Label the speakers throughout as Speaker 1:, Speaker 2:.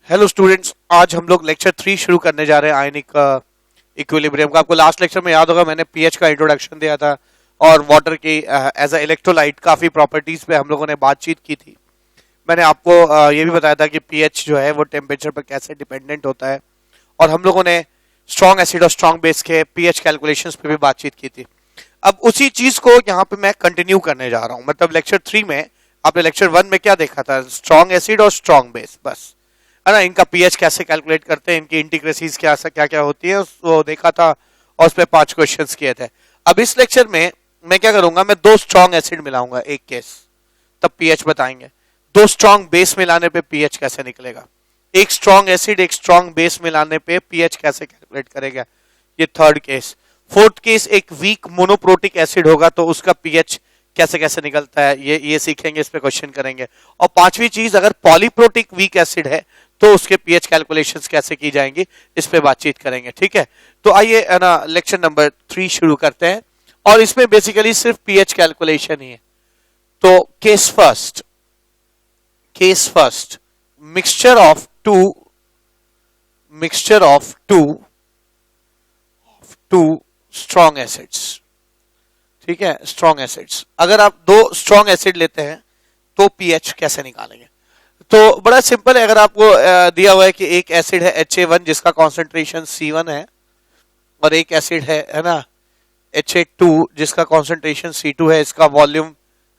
Speaker 1: Hello students, आज हम लोग लेक्चर 3 शुरू करने जा रहे हैं आयनिक इक्विलिब्रियम का। आपको लास्ट लेक्चर में याद होगा मैंने पीएच का इंट्रोडक्शन दिया था और वाटर की एज अ इलेक्ट्रोलाइट काफी प्रॉपर्टीज पे हम लोगों ने बातचीत की थी। मैंने आपको ये भी बताया था कि पीएच जो है वो टेम्परेचर पर कैसे डिपेंडेंट होता है और हम लोगों ने स्ट्रॉन्ग एसिड और स्ट्रॉन्ग बेस के पीएच कैलकुलेशंस पे भी बातचीत की थी। अब उसी चीज को यहाँ पे मैं कंटिन्यू करने जा रहा हूँ। मतलब लेक्चर 3 में आपने लेक्चर 1 में क्या देखा था, स्ट्रॉन्ग एसिड और स्ट्रॉन्ग बेस, बस है ना। इनका पीएच कैसे कैलकुलेट करते हैं, इनकी इंटीग्रेसीज क्या क्या होती है वो देखा था और उस पर 5 क्वेश्चंस किए थे। अब इस लेक्चर में मैं क्या करूंगा, मैं 2 स्ट्रॉन्ग एसिड मिलाऊंगा एक केस, तब पीएच बताएंगे। 2 स्ट्रॉन्ग बेस मिलाने पे पीएच कैसे निकलेगा, एक स्ट्रॉन्ग एसिड एक स्ट्रॉन्ग बेस मिलाने पे पीएच कैसे कैलकुलेट करेगा, ये थर्ड केस। फोर्थ केस, एक वीक मोनोप्रोटिक एसिड होगा तो उसका पीएच कैसे कैसे निकलता है, ये सीखेंगे, इस पे क्वेश्चन करेंगे। और 5वीं चीज, अगर पॉलीप्रोटिक वीक एसिड है तो उसके पीएच कैलकुलेशंस कैसे की जाएंगी, इस पे बातचीत करेंगे। ठीक है, तो आइए ना लेक्चर नंबर 3 शुरू करते हैं और इसमें बेसिकली सिर्फ पीएच कैलकुलेशन ही है। तो case first, mixture of two strong acids. ठीक है, स्ट्रॉन्ग एसिड्स, अगर आप 2 स्ट्रॉन्ग एसिड लेते हैं तो पीएच कैसे निकालेंगे। तो बड़ा सिंपल है। अगर आपको दिया हुआ है कि एक एसिड है Ha1 जिसका कॉन्सेंट्रेशन C1 है और एक एसिड है ना Ha2 जिसका कॉन्सेंट्रेशन C2 है, इसका वॉल्यूम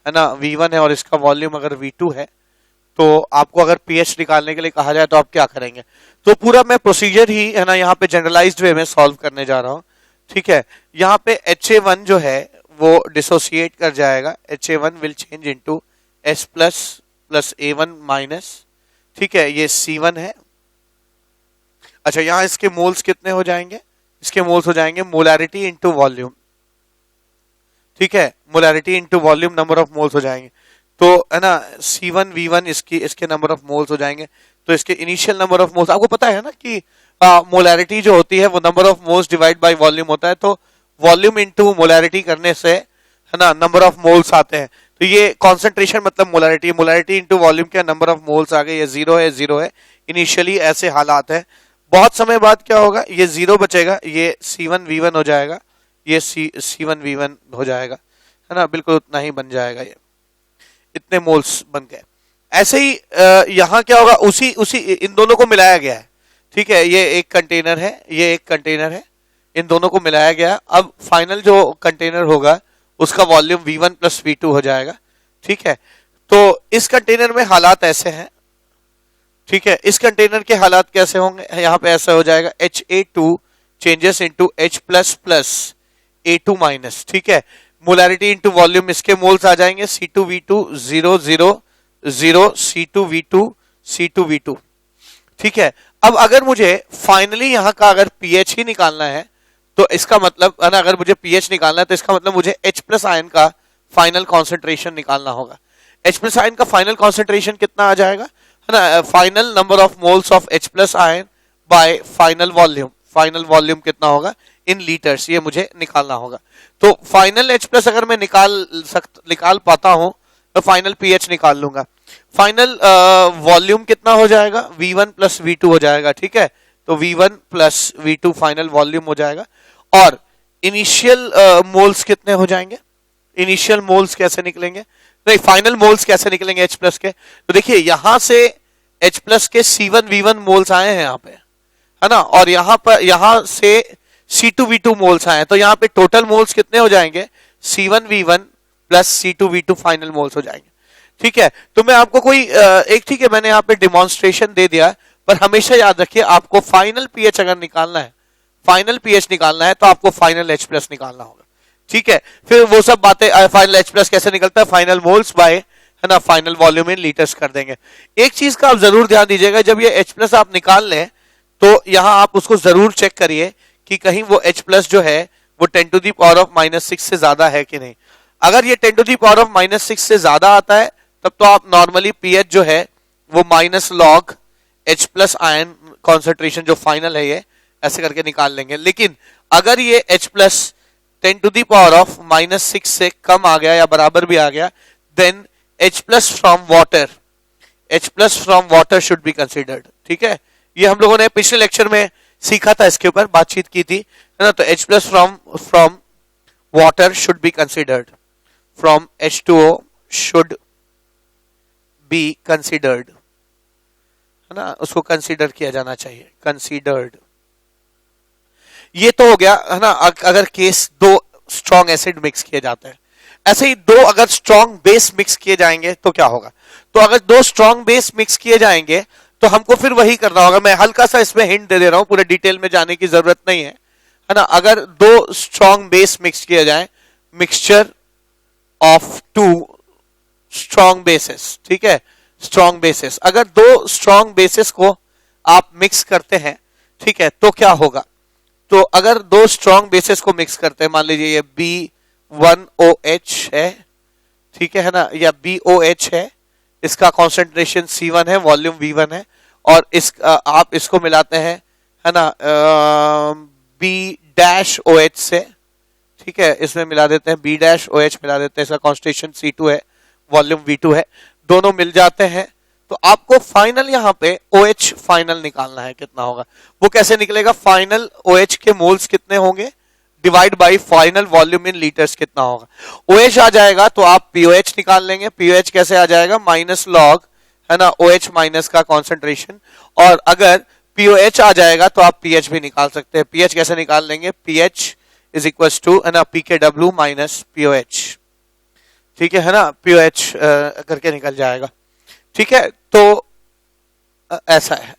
Speaker 1: है ना V1 है और इसका वॉल्यूम अगर V2 है, तो आपको अगर पीएच निकालने के लिए कहा जाए तो आप क्या करेंगे। तो पूरा मैं प्रोसीजर ही है ना यहाँ पे जनरलाइज्ड वे में सॉल्व करने जा रहा हूँ। ठीक है, यहाँ पे Ha1 जो है वो डिसोसिएट कर जाएगा, Ha1 will change into S plus A1 minus. ठीक है, ये C1 है। अच्छा, यहां इसके मोल्स कितने हो जाएंगे, इसके मोल्स हो जाएंगे मोलैरिटी इनटू वॉल्यूम। ठीक है, molarity into volume, number of moles हो जाएंगे। तो है ना C1 V1 इसके नंबर ऑफ मोल्स हो जाएंगे। तो इसके इनिशियल नंबर ऑफ मोल्स आपको पता है ना कि मोलैरिटी जो होती है वो number of moles divide by volume होता है। तो वॉल्यूम इनटू मोलैरिटी करने से है ना नंबर ऑफ मोल्स आते हैं। तो ये कॉन्सेंट्रेशन मतलब मोलैरिटी, मोलैरिटी इनटू वॉल्यूम के नंबर ऑफ मोल्स आ गए, ये जीरो है। इनिशियली ऐसे हालात है। बहुत समय बाद क्या होगा, ये जीरो बचेगा, ये C1 V1 हो जाएगा, ये C1 V1 हो जाएगा, है ना, बिल्कुल उतना ही बन जाएगा, ये इतने मोल्स बन गए। ऐसे ही यहाँ क्या होगा, उसी इन दोनों को मिलाया गया है। ठीक है, ये एक कंटेनर है, ये एक कंटेनर है, इन दोनों को मिलाया गया। अब फाइनल जो कंटेनर होगा उसका वॉल्यूम V1 प्लस V2 हो जाएगा। ठीक है, तो इस कंटेनर में हालात ऐसे हैं। ठीक है, इस कंटेनर के हालात कैसे होंगे, यहां पे ऐसा हो जाएगा Ha2 changes into H plus plus A2 minus. ठीक है, मोलैरिटी इनटू वॉल्यूम, इसके मोल्स आ जाएंगे C2V2 0 0 0 C2V2। ठीक है, अब अगर मुझे फाइनली यहां का अगर पीएच ही निकालना है तो इसका मतलब है ना, अगर मुझे पीएच निकालना है तो इसका मतलब मुझे H प्लस आयन का फाइनल कॉन्सेंट्रेशन निकालना होगा। H प्लस आयन का फाइनल कॉन्सेंट्रेशन कितना आ जाएगा, है ना, final number of moles of H plus ion bye final volume कितना होगा इन लीटर्स, ये मुझे निकालना होगा। तो फाइनल H प्लस अगर मैं निकाल पाता हूं तो फाइनल पीएच निकाल लूंगा। फाइनल वॉल्यूम कितना हो जाएगा, V1 प्लस V2 हो जाएगा। ठीक है, तो V1 plus V2 final volume हो जाएगा। और इनिशियल मोल्स कितने हो जाएंगे, इनिशियल मोल्स कैसे निकलेंगे, नहीं फाइनल मोल्स कैसे निकलेंगे H प्लस के। तो देखिए यहां से H प्लस के C1 V1 मोल्स आए हैं यहाँ पे, है ना, और यहां से C2V2 मोल्स आए हैं। तो यहाँ पे टोटल मोल्स कितने हो जाएंगे, C1 V1 plus C2 V2 final moles हो जाएंगे। ठीक है, तो मैं आपको कोई एक, ठीक है मैंने यहाँ पे डिमॉन्स्ट्रेशन दे दिया, पर हमेशा याद रखिए आपको फाइनल पीएच अगर निकालना है, फाइनल पीएच निकालना है तो आपको फाइनल H प्लस निकालना होगा। ठीक है, फिर वो सब बातें, फाइनल H प्लस कैसे निकलता है, फाइनल मोल्स बाय है ना फाइनल वॉल्यूम इन लीटर्स कर देंगे। एक चीज का आप जरूर ध्यान दीजिएगा, जब ये H प्लस आप निकाल लें तो यहां आप उसको जरूर चेक करिए कि कहीं वो H प्लस जो है वो 10 टू द पावर ऑफ -6 से ज्यादा है कि नहीं। अगर ये 10 टू द पावर ऑफ -6 से ज्यादा आता है तब तो आप नॉर्मली पीएच जो है वो minus log H plus ion concentration जो फाइनल है ये ऐसे करके निकाल लेंगे। लेकिन अगर ये H plus 10 to the power of -6 से कम आ गया या बराबर भी आ गया, then H plus from water should be considered. ठीक है, ये हम लोगों ने पिछले लेक्चर में सीखा था, इसके ऊपर बातचीत की थी, है ना। तो H plus from water should be considered, from H2O should be considered, है ना, उसको कंसीडर किया जाना चाहिए, कंसीडर्ड। ये तो हो गया, है ना, अगर केस दो स्ट्रॉन्ग एसिड मिक्स किए जाते हैं। ऐसे ही दो अगर स्ट्रॉन्ग बेस मिक्स किए जाएंगे तो क्या होगा? तो अगर दो स्ट्रॉन्ग बेस मिक्स किए जाएंगे तो हमको फिर वही करना होगा। मैं हल्का सा इसमें हिंट दे रहा हूं, पूरे डिटेल में जाने की जरूरत नहीं है ना। अगर दो स्ट्रॉन्ग बेस मिक्स किए जाए, mixture of two strong bases, ठीक है, स्ट्रॉन्ग बेसिस, अगर दो स्ट्रॉन्ग बेसिस को आप मिक्स करते हैं, ठीक है, तो क्या होगा? तो अगर दो स्ट्रॉन्ग बेसिस को मिक्स करते हैं, मान लीजिए ये B1OH है, ठीक है ना, या BOH है, इसका कॉन्सेंट्रेशन C1 है, वॉल्यूम V1 है, और आप इसको मिलाते हैं, है ना, B-OH से, ठीक है, इसमें मिला देते हैं B-OH मिला देते हैं, इसका कॉन्सेंट्रेशन C2 है, वॉल्यूम V2 है, दोनों मिल जाते हैं, तो आपको फाइनल यहां पे OH फाइनल निकालना है, कितना होगा? वो कैसे निकलेगा? फाइनल OH के मोल्स कितने होंगे divide by final volume in litres कितना होगा। OH आ जाएगा तो आप POH निकाल लेंगे। POH कैसे आ जाएगा? माइनस लॉग, है ना, OH माइनस का कॉन्सेंट्रेशन, और अगर POH आ जाएगा तो आप pH भी निकाल सकते हैं। pH कैसे निकाल लेंगे? pH इज इक्वल टू, है ना, pKw माइनस POH, ठीक है ना, POH करके निकल जाएगा, ठीक है। तो ऐसा है,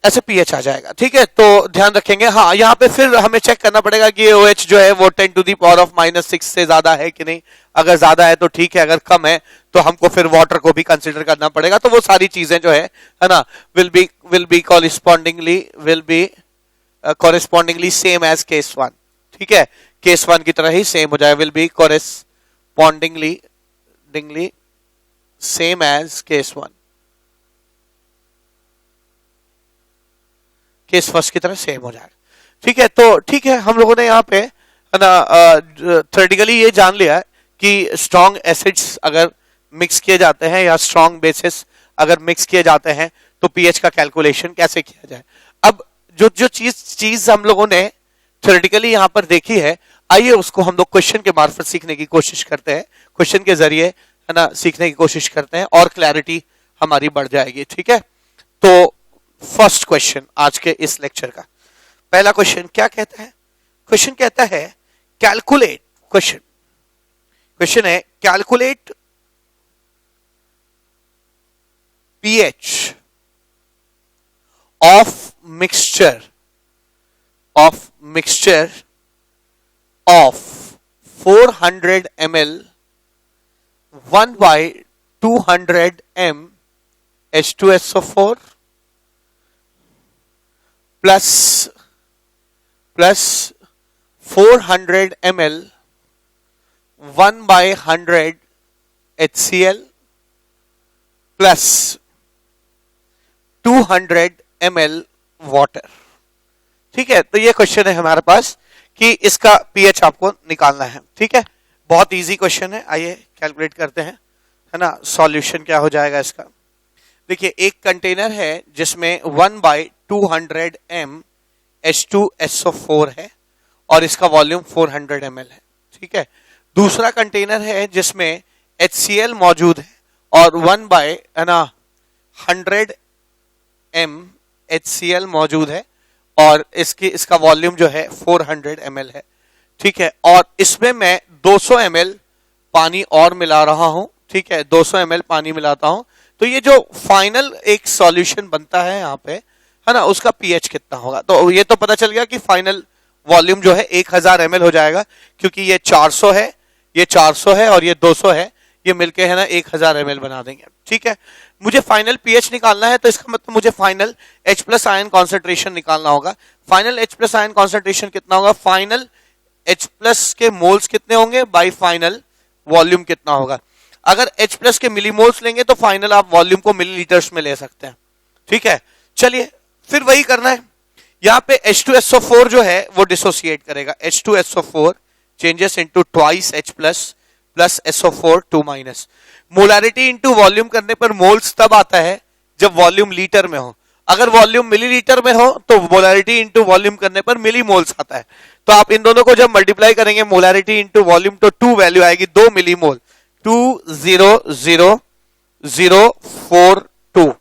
Speaker 1: ऐसे pH आ जाएगा, ठीक है, तो ध्यान रखेंगे। हाँ, यहाँ पे फिर हमें चेक करना पड़ेगा कि OH जो है वो 10 टू दी पावर ऑफ -6 से ज्यादा है कि नहीं। अगर ज्यादा है तो ठीक है, अगर कम है तो हमको फिर वाटर को भी कंसिडर करना पड़ेगा। तो वो सारी चीजें जो है ना, will be correspondingly same as case 1, ठीक है, केस 1 की तरह ही सेम हो जाए, will be correspondingly same as case 1, case first की तरह सेम हो जाएगा, ठीक है। तो ठीक है, हम लोगों ने यहाँ पे, है ना, थ्योरेटिकली ये जान लिया है कि स्ट्रॉन्ग एसिड्स अगर मिक्स किए जाते हैं या स्ट्रॉन्ग बेसिस अगर मिक्स किए जाते हैं तो पीएच का कैलकुलेशन कैसे किया जाए। अब जो चीज हम लोगों ने थ्योरेटिकली यहाँ पर देखी है, आइए उसको हम लोग क्वेश्चन के मार्फत सीखने की कोशिश करते हैं, क्वेश्चन के जरिए, है ना, सीखने की कोशिश करते हैं और क्लैरिटी हमारी बढ़ जाएगी, ठीक है। तो फर्स्ट क्वेश्चन आज के इस लेक्चर का पहला क्वेश्चन क्या कहता है? क्वेश्चन कहता है कैलकुलेट, क्वेश्चन है calculate pH of mixture of 400 ml 1/200 m H2SO4 plus 400 ml 1/100 HCl plus 200 ml water, ठीक है। तो ये क्वेश्चन है हमारे पास कि इसका पीएच आपको निकालना है, ठीक है। बहुत इजी क्वेश्चन है, आइए कैलकुलेट करते हैं, है ना। सॉल्यूशन क्या हो जाएगा इसका? देखिए, एक कंटेनर है जिसमें 1/200 m H2SO4 है और इसका वॉल्यूम 400 ml है, ठीक है। दूसरा कंटेनर है जिसमें HCl मौजूद है और 1/100 m HCl मौजूद है और इसका वॉल्यूम जो है 400 ml है, ठीक है। और इसमें मैं 200 ml पानी और मिला रहा हूं, ठीक है, 200 ml पानी मिलाता हूं। तो ये जो फाइनल एक सॉल्यूशन बनता है यहाँ पे, है ना, उसका पीएच कितना होगा? तो ये तो पता चल गया कि फाइनल वॉल्यूम जो है 1000 ml हो जाएगा, क्योंकि ये 400 है, ये 400 है और ये 200 है, ये मिलके, है ना, 1000 ml बना देंगे, ठीक है। मुझे फाइनल पीएच निकालना है, तो इसका मतलब मुझे final H plus ion concentration निकालना होगा। Final H plus ion concentration कितना होगा? फाइनल H प्लस के मोल्स कितने होंगे बाई फाइनल वॉल्यूम कितना होगा। अगर H प्लस के मिलीमोल्स लेंगे तो फाइनल आप वॉल्यूम को मिलीलीटर्स में ले सकते हैं, ठीक है। चलिए फिर वही करना है। यहाँ पे H2SO4 जो है वो डिसोसिएट करेगा, H2SO4 changes into twice H plus plus SO4 2 minus. Molarity into volume करने पर मोल्स तब आता है जब वॉल्यूम लीटर में हो। अगर वॉल्यूम मिलीलीटर में हो तो मोलैरिटी इंटू वॉल्यूम करने पर मिली मोल्स आता है। तो आप इन दोनों को जब मल्टीप्लाई करेंगे मोलैरिटी इंटू वॉल्यूम तो 2 वैल्यू आएगी, 2 मिली मोल, 200,042।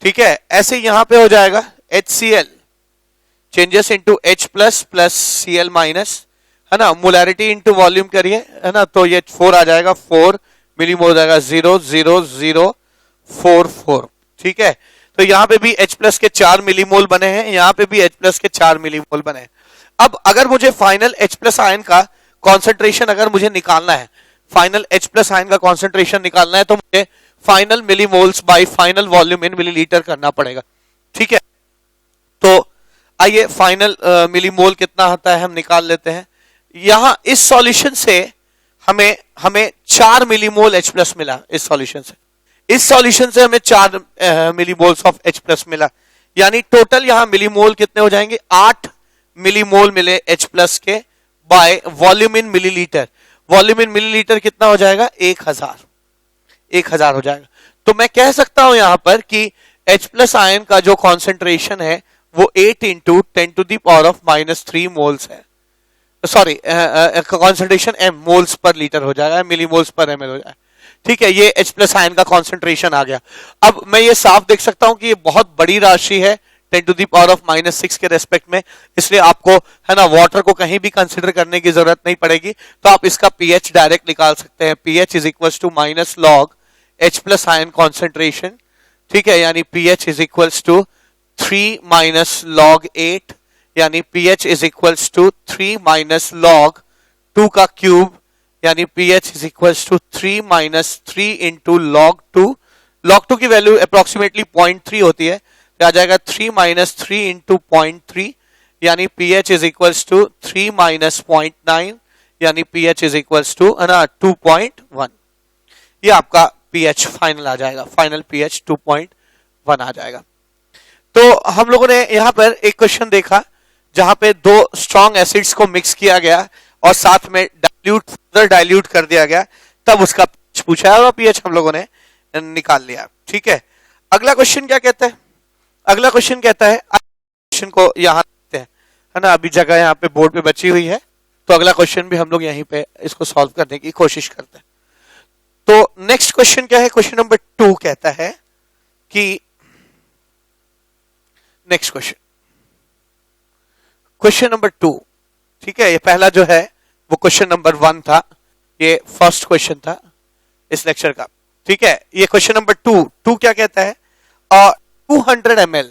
Speaker 1: ठीक है, ऐसे यहां पे हो जाएगा HCl changes into H plus plus Cl minus, है ना, मोलैरिटी इंटू वॉल्यूम करिए, है ना, तो ये 4 आ जाएगा, 4 मिलीमोल हो जाएगा 0.00044। ठीक है, तो यहां पे भी H प्लस के 4 मिलीमोल बने हैं, यहां पे भी H प्लस के 4 मिलीमोल बने हैं। अब अगर मुझे फाइनल H प्लस आयन का कॉन्सेंट्रेशन अगर मुझे निकालना है, फाइनल H प्लस आयन का कॉन्सेंट्रेशन निकालना है, तो मुझे final millimoles bye final volume इन मिलीलीटर करना पड़ेगा। ठीक है, तो आइए फाइनल मिलीमोल कितना आता है हम निकाल लेते हैं। यहां इस सॉल्यूशन से हमें 4 मिलीमोल H प्लस मिला। इस सॉल्यूशन से हमें 4 मिलीमोल्स ऑफ H प्लस मिला, यानी टोटल यहां मिलीमोल कितने हो जाएंगे, 8 मिलीमोल मिले H प्लस के बाय वॉल्यूम इन मिलीलीटर। वॉल्यूम इन मिलीलीटर कितना हो जाएगा, 1000 हो जाएगा। तो मैं कह सकता हूं यहां पर कि H प्लस आयन का जो कॉन्सेंट्रेशन है वो 8 इंटू 10⁻³ मोल्स है। Sorry, concentration m moles per litre हो जाएगा, मिलीमोल्स पर ml हो जाएगा। ठीक है, ये H प्लस आयन का कॉन्सेंट्रेशन आ गया। अब मैं ये साफ देख सकता हूं कि ये बहुत बड़ी राशि है 10⁻⁻⁶ के रेस्पेक्ट में, इसलिए आपको, है ना, वाटर को कहीं भी कंसिडर करने की जरूरत नहीं पड़ेगी। तो आप इसका pH डायरेक्ट निकाल सकते हैं, pH is equals to minus log H plus ion concentration. ठीक है, यानी pH is equals to 3 minus log 8, यानी pH is equals to 3 minus log 2 का क्यूब, यानी pH is equals to 3 minus 3 into log 2। Log 2 की value approximately 0.3 होती है, तो आ जाएगा 3 माइनस 3 इंटू 0.3, यानी pH is equals to 3 minus 0.9, यानी pH इज इक्वल्स टू 2.1। ये आपका pH फाइनल आ जाएगा, फाइनल pH 2.1 आ जाएगा। तो हम लोगों ने यहां पर एक क्वेश्चन देखा जहां पे 2 स्ट्रॉन्ग एसिड्स को मिक्स किया गया और साथ में डाइल्यूट कर दिया गया, तब उसका pH पूछा है और pH हम लोगों ने निकाल लिया। ठीक है, अगला क्वेश्चन क्या कहता है, अगला क्वेश्चन कहता है, क्वेश्चन को यहां देखते हैं, है ना, अभी जगह यहाँ पे बोर्ड पे बची हुई है, तो अगला क्वेश्चन भी हम लोग यहीं पे इसको सॉल्व करने की कोशिश करते हैं। तो नेक्स्ट क्वेश्चन क्या है, क्वेश्चन नंबर 2 कहता है कि, नेक्स्ट क्वेश्चन नंबर 2, ठीक है, ये पहला जो है वो क्वेश्चन नंबर 1 था, ये फर्स्ट क्वेश्चन था इस लेक्चर का। ठीक है, ये क्वेश्चन नंबर 2 क्या कहता है, 200 ml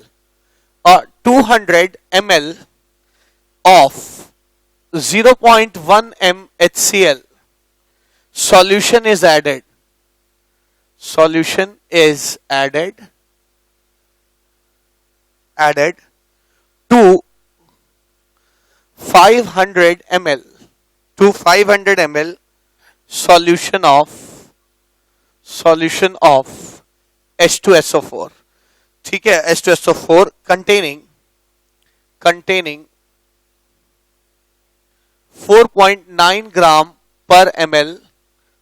Speaker 1: or 200 ml of 0.1 m HCl solution is added to 500 ml solution of H2SO4। ठीक है, H2SO4 containing 4.9 gram per ml,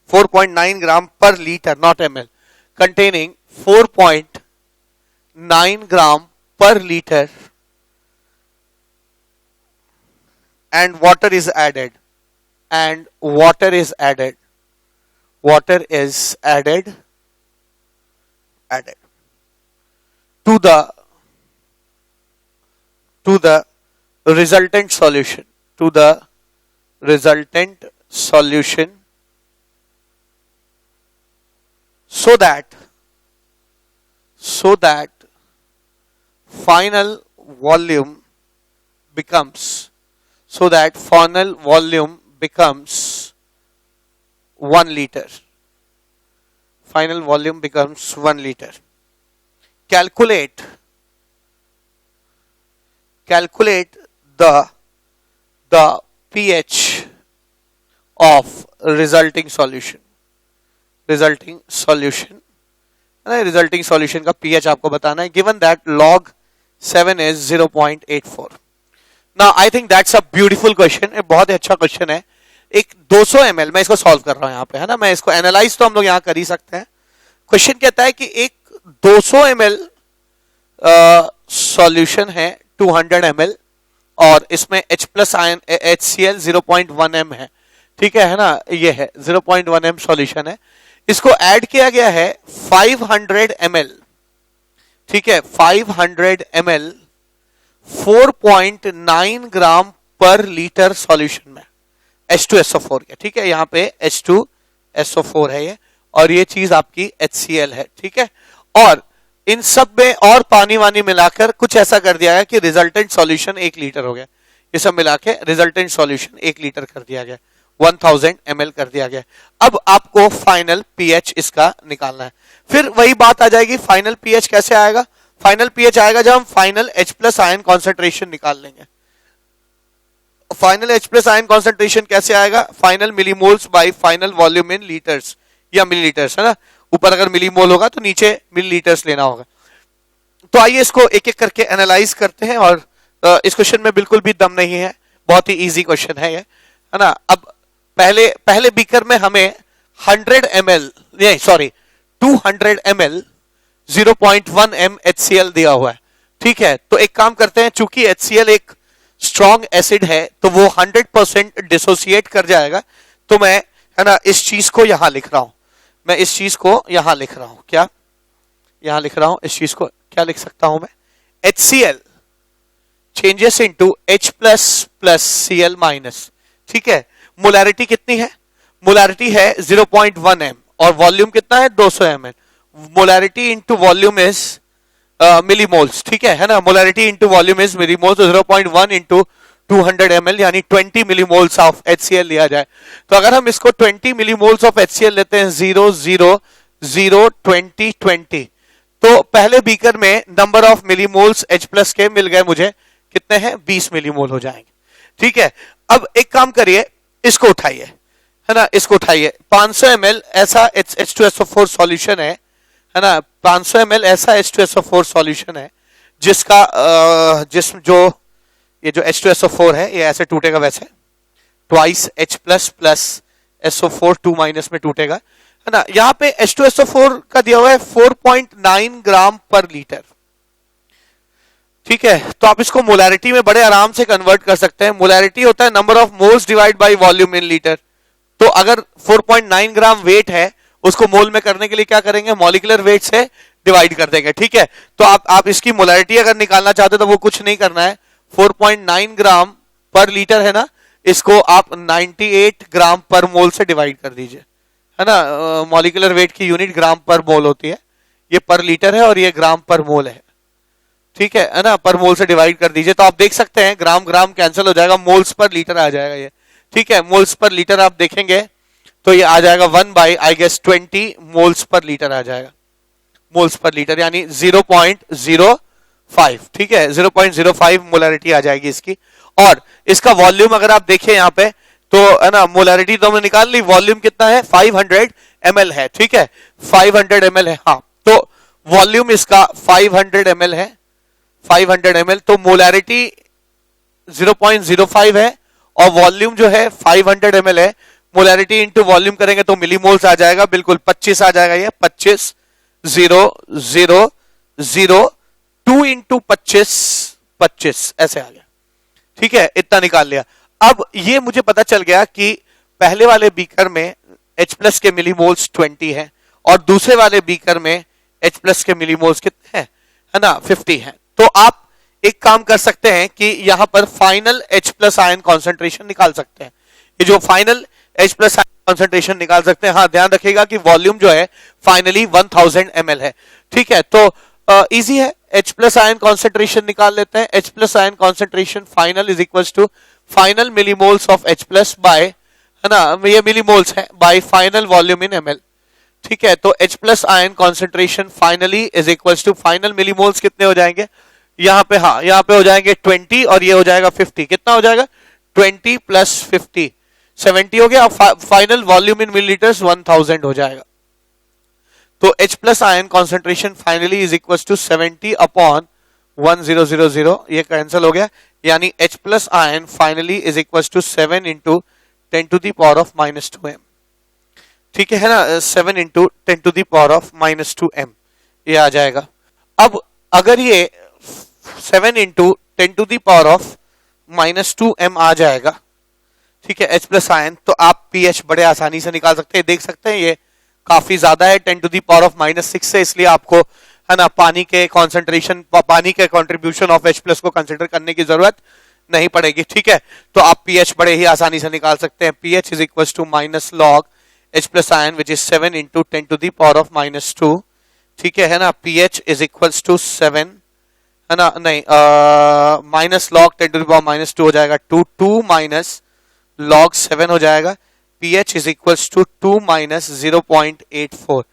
Speaker 1: 4.9 gram per liter, not ml, containing 4.9 gram per liter, and water is added to the resultant solution, so that final volume becomes 1 liter. Final volume becomes 1 liter. Calculate the pH of resulting solution का pH आपको बताना है, given that log 7 is 0.84. Now I think that's a beautiful question, एक बहुत ही अच्छा question है। एक 200 ml, मैं इसको सॉल्व कर रहा हूं यहाँ पे, है ना, मैं इसको एनालाइज तो हम लोग यहाँ कर ही सकते हैं। क्वेश्चन कहता है कि एक 200 ml सॉल्यूशन है 200 ml और इसमें H plus ion HCl 0.1 m है, ठीक है ना, ये है 0.1 m सॉल्यूशन है। इसको ऐड किया गया है 500 ml, ठीक है, 500 ml 4.9 ग्राम पर लीटर सॉल्यूशन में H2SO4 के, ठीक है, यहाँ पे H2SO4 है ये, और ये चीज आपकी HCl है, ठीक है। और इन सब में और पानी वानी मिलाकर कुछ ऐसा कर दिया गया कि रिजल्टेंट सॉल्यूशन 1 लीटर हो गया। ये सब मिला के रिजल्टेंट सॉल्यूशन 1 लीटर कर दिया गया, 1000 ml कर दिया गया। अब आपको फाइनल पीएच इसका निकालना है। फिर वही बात आ जाएगी, फाइनल पीएच कैसे आएगा? फाइनल पीएच आएगा जब हम final H plus ion concentration निकाल लेंगे। Final H plus ion concentration कैसे आएगा? Final millimoles bye final volume इन लीटर्स या मिलीलीटर्स, है ना, ऊपर अगर मिलीमोल होगा तो नीचे मिलीलीटर्स लेना होगा। तो आइए इसको एक एक करके एनालाइज करते हैं, और इस क्वेश्चन में बिल्कुल भी दम नहीं है, बहुत ही इजी क्वेश्चन है ये, है ना। अब पहले बीकर में हमें 100 ml, नहीं सॉरी 200 ml 0.1 m HCl दिया हुआ है, ठीक है। तो एक काम करते हैं, चूंकि HCl एक स्ट्रॉन्ग एसिड है तो वो 100% डिसोसिएट कर जाएगा, तो मैं, है ना, इस चीज को यहां लिख रहा हूं, मैं इस चीज को यहां लिख रहा हूं, क्या यहां लिख रहा हूं, इस चीज को क्या लिख सकता हूं मैं, HCl changes into H plus plus Cl minus, ठीक है। मोलैरिटी कितनी है? मोलैरिटी है 0.1 m और वॉल्यूम कितना है? 200 ml। Molarity into volume is millimoles, ठीक है ना, molarity into volume is millimoles, 0.1 into 200 ml यानी 20 मिलीमोल्स ऑफ HCl लिया जाए। तो अगर हम इसको 20 मिलीमोल्स ऑफ HCl लेते हैं, 0 0 0 20 20, तो पहले बीकर में number of millimoles H plus के मिल गए मुझे, कितने हैं? 20 मिलीमोल हो जाएंगे, ठीक है। अब एक काम करिए, इसको उठाइए, है ना, इसको उठाइए, 500 ml ऐसा H2SO4 सॉल्यूशन है ना, 500 ml ऐसा H2SO4 सॉल्यूशन है जिसका ये जो H2SO4 है ये ऐसे टूटेगा, वैसे twice H plus plus SO4 2 minus में टूटेगा, है ना। यहाँ पे H2SO4 का दिया हुआ है 4.9 ग्राम पर लीटर, ठीक है। तो आप इसको मोलैरिटी में बड़े आराम से कन्वर्ट कर सकते हैं। मोलैरिटी होता है number of moles divide by volume in litre. तो अगर 4.9 ग्राम वेट है, उसको मोल में करने के लिए क्या करेंगे? मॉलिक्यूलर वेट से डिवाइड कर देंगे, ठीक है। तो आप इसकी मोलैरिटी अगर निकालना चाहते हो तो वो कुछ नहीं करना है, 4.9 ग्राम पर लीटर है ना, इसको आप 98 ग्राम पर मोल से डिवाइड कर दीजिए, है ना। मॉलिक्यूलर वेट की यूनिट ग्राम पर मोल होती है, ये पर लीटर है और ये ग्राम पर मोल है, ठीक है ना। पर मोल से डिवाइड कर दीजिए तो आप देख सकते हैं ग्राम ग्राम कैंसिल हो जाएगा, मोल्स पर लीटर आ जाएगा ये, ठीक है। मोल्स पर लीटर आप देखेंगे तो ये आ जाएगा 1/20 मोल्स पर लीटर आ जाएगा, मोल्स पर लीटर यानी 0.05, ठीक है, 0.05 मोलैरिटी आ जाएगी इसकी। और इसका वॉल्यूम अगर आप देखें यहाँ पे तो, है ना, मोलैरिटी तो हमने निकाल ली, वॉल्यूम कितना है? 500 ml है, ठीक है, 500 ml है, हाँ। तो वॉल्यूम इसका 500 ml है, 500 ml, तो मोलैरिटी 0.05 है और वॉल्यूम जो है 500 ml है। मोलैरिटी इंटू वॉल्यूम करेंगे तो मिलीमोल्स आ जाएगा, बिल्कुल 25 आ जाएगा, ये 25 0 0 0 2 इंटू 25 25 ऐसे आ गया, ठीक है, इतना निकाल लिया। अब ये मुझे पता चल गया कि पहले वाले बीकर में H प्लस के मिलीमोल्स 20 है और दूसरे वाले बीकर में H प्लस के मिलीमोल्स कितने हैं, है ना, 50 है। तो आप एक काम कर सकते हैं कि यहां पर final H plus ion concentration निकाल सकते हैं। ये जो final H plus ion concentration निकाल सकते हैं, हाँ ध्यान रखिएगा कि वॉल्यूम जो है फाइनली 1000 ml है, ठीक है। तो इजी है, H प्लस आयन कॉन्सेंट्रेशन निकाल लेते हैं। H plus ion concentration final is equal to final millimoles of H plus by, है ना, ये मिलीमोल्स है, by final volume in ml, ठीक है। तो H plus ion concentration finally is equal to final millimoles कितने हो जाएंगे यहाँ पे? हाँ, यहाँ पे हो जाएंगे 20 और ये हो जाएगा 50, कितना हो जाएगा? 20 प्लस 50 70 हो गया। फाइनल वॉल्यूम इन मिलीलीटर्स 1000 हो जाएगा। तो H plus ion concentration finally is equal to 70 upon 1000, ये कैंसिल हो गया, यानी H plus ion finally is equal to 7 into 10 to the power of -2m। ठीक है ना, 7 into 10 to the power of -2m ये आ जाएगा। अब अगर ये 7 into 10 to the power of -2m आ जाएगा, ठीक है, H प्लस आयन, तो आप pH बड़े आसानी से निकाल सकते हैं। देख सकते हैं ये काफी ज्यादा है 10 टू दी पावर ऑफ -6 से, इसलिए आपको है ना पानी के कॉन्सेंट्रेशन, पानी के कॉन्ट्रीब्यूशन ऑफ H प्लस को कंसिडर करने की जरूरत नहीं पड़ेगी। ठीक है, तो आप pH बड़े ही आसानी से निकाल सकते हैं। pH is equal to minus log H plus ion which is 7 into 10 to the power of -2। ठीक है ना, pH इज इक्वल टू 7 है ना, नहीं minus log 10 to the power -2 हो जाएगा 2 माइनस लॉग 7 हो जाएगा। pH is equal to 2 minus 0.84,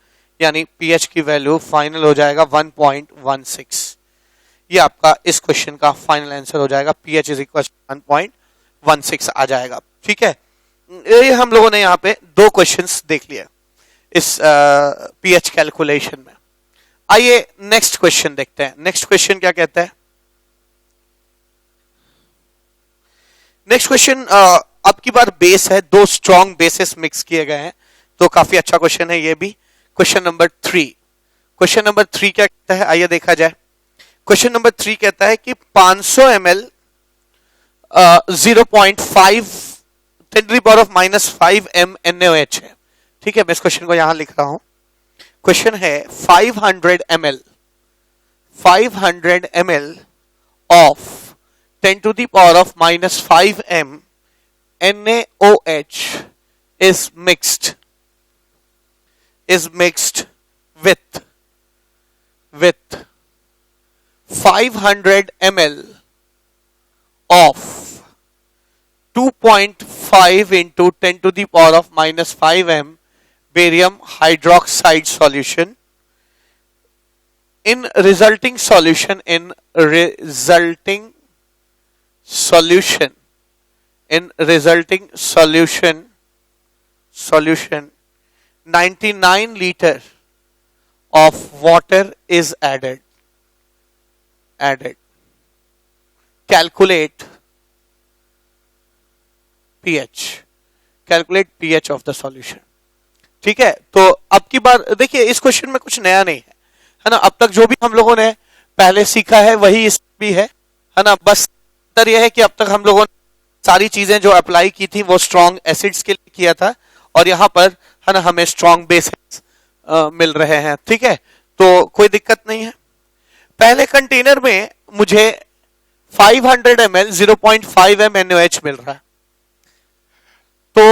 Speaker 1: यानी pH की वैल्यू फाइनल हो जाएगा 1.16। ये आपका इस क्वेश्चन का फाइनल आंसर हो जाएगा, pH इज इक्वल 1.16 आ जाएगा। ठीक है, ये हम लोगों ने यहाँ पे दो क्वेश्चंस देख लिए इस pH कैलकुलेशन में। आइए नेक्स्ट क्वेश्चन देखते हैं। नेक्स्ट क्वेश्चन क्या कहता है? नेक्स्ट क्वेश्चन अब की बार बेस है, दो स्ट्रॉन्ग बेसिस मिक्स किए गए हैं, तो काफी अच्छा क्वेश्चन है ये भी। Question number 3। क्वेश्चन नंबर 3 क्या कहता है, आइए देखा जाए। क्वेश्चन नंबर 3 कहता है कि 500 ml 0.5 10 to the power of -5 m NaOH है। ठीक है, मैं इस क्वेश्चन को यहां लिख रहा हूं। क्वेश्चन है 500 ml of 10 to the power of -5 m NaOH is mixed with 500 ml of 2.5 into 10 to the power of -5 m barium hydroxide solution. In resulting solution 99 liter of water is added. Calculate pH of the solution. ठीक है, तो अब की बार देखिए इस question में कुछ नया नहीं है ना, अब तक जो भी हम लोगों ने पहले सीखा है वही इस भी है ना। बस अंतर यह है कि अब तक हम लोगों ने सारी चीजें जो अप्लाई की थी वो स्ट्रॉन्ग एसिड्स के लिए किया था, और यहाँ पर है ना हमें स्ट्रॉन्ग बेसिस मिल रहे हैं। ठीक है, तो कोई दिक्कत नहीं है। पहले कंटेनर में मुझे 500 ml 0.5 m NaOH मिल रहा है, तो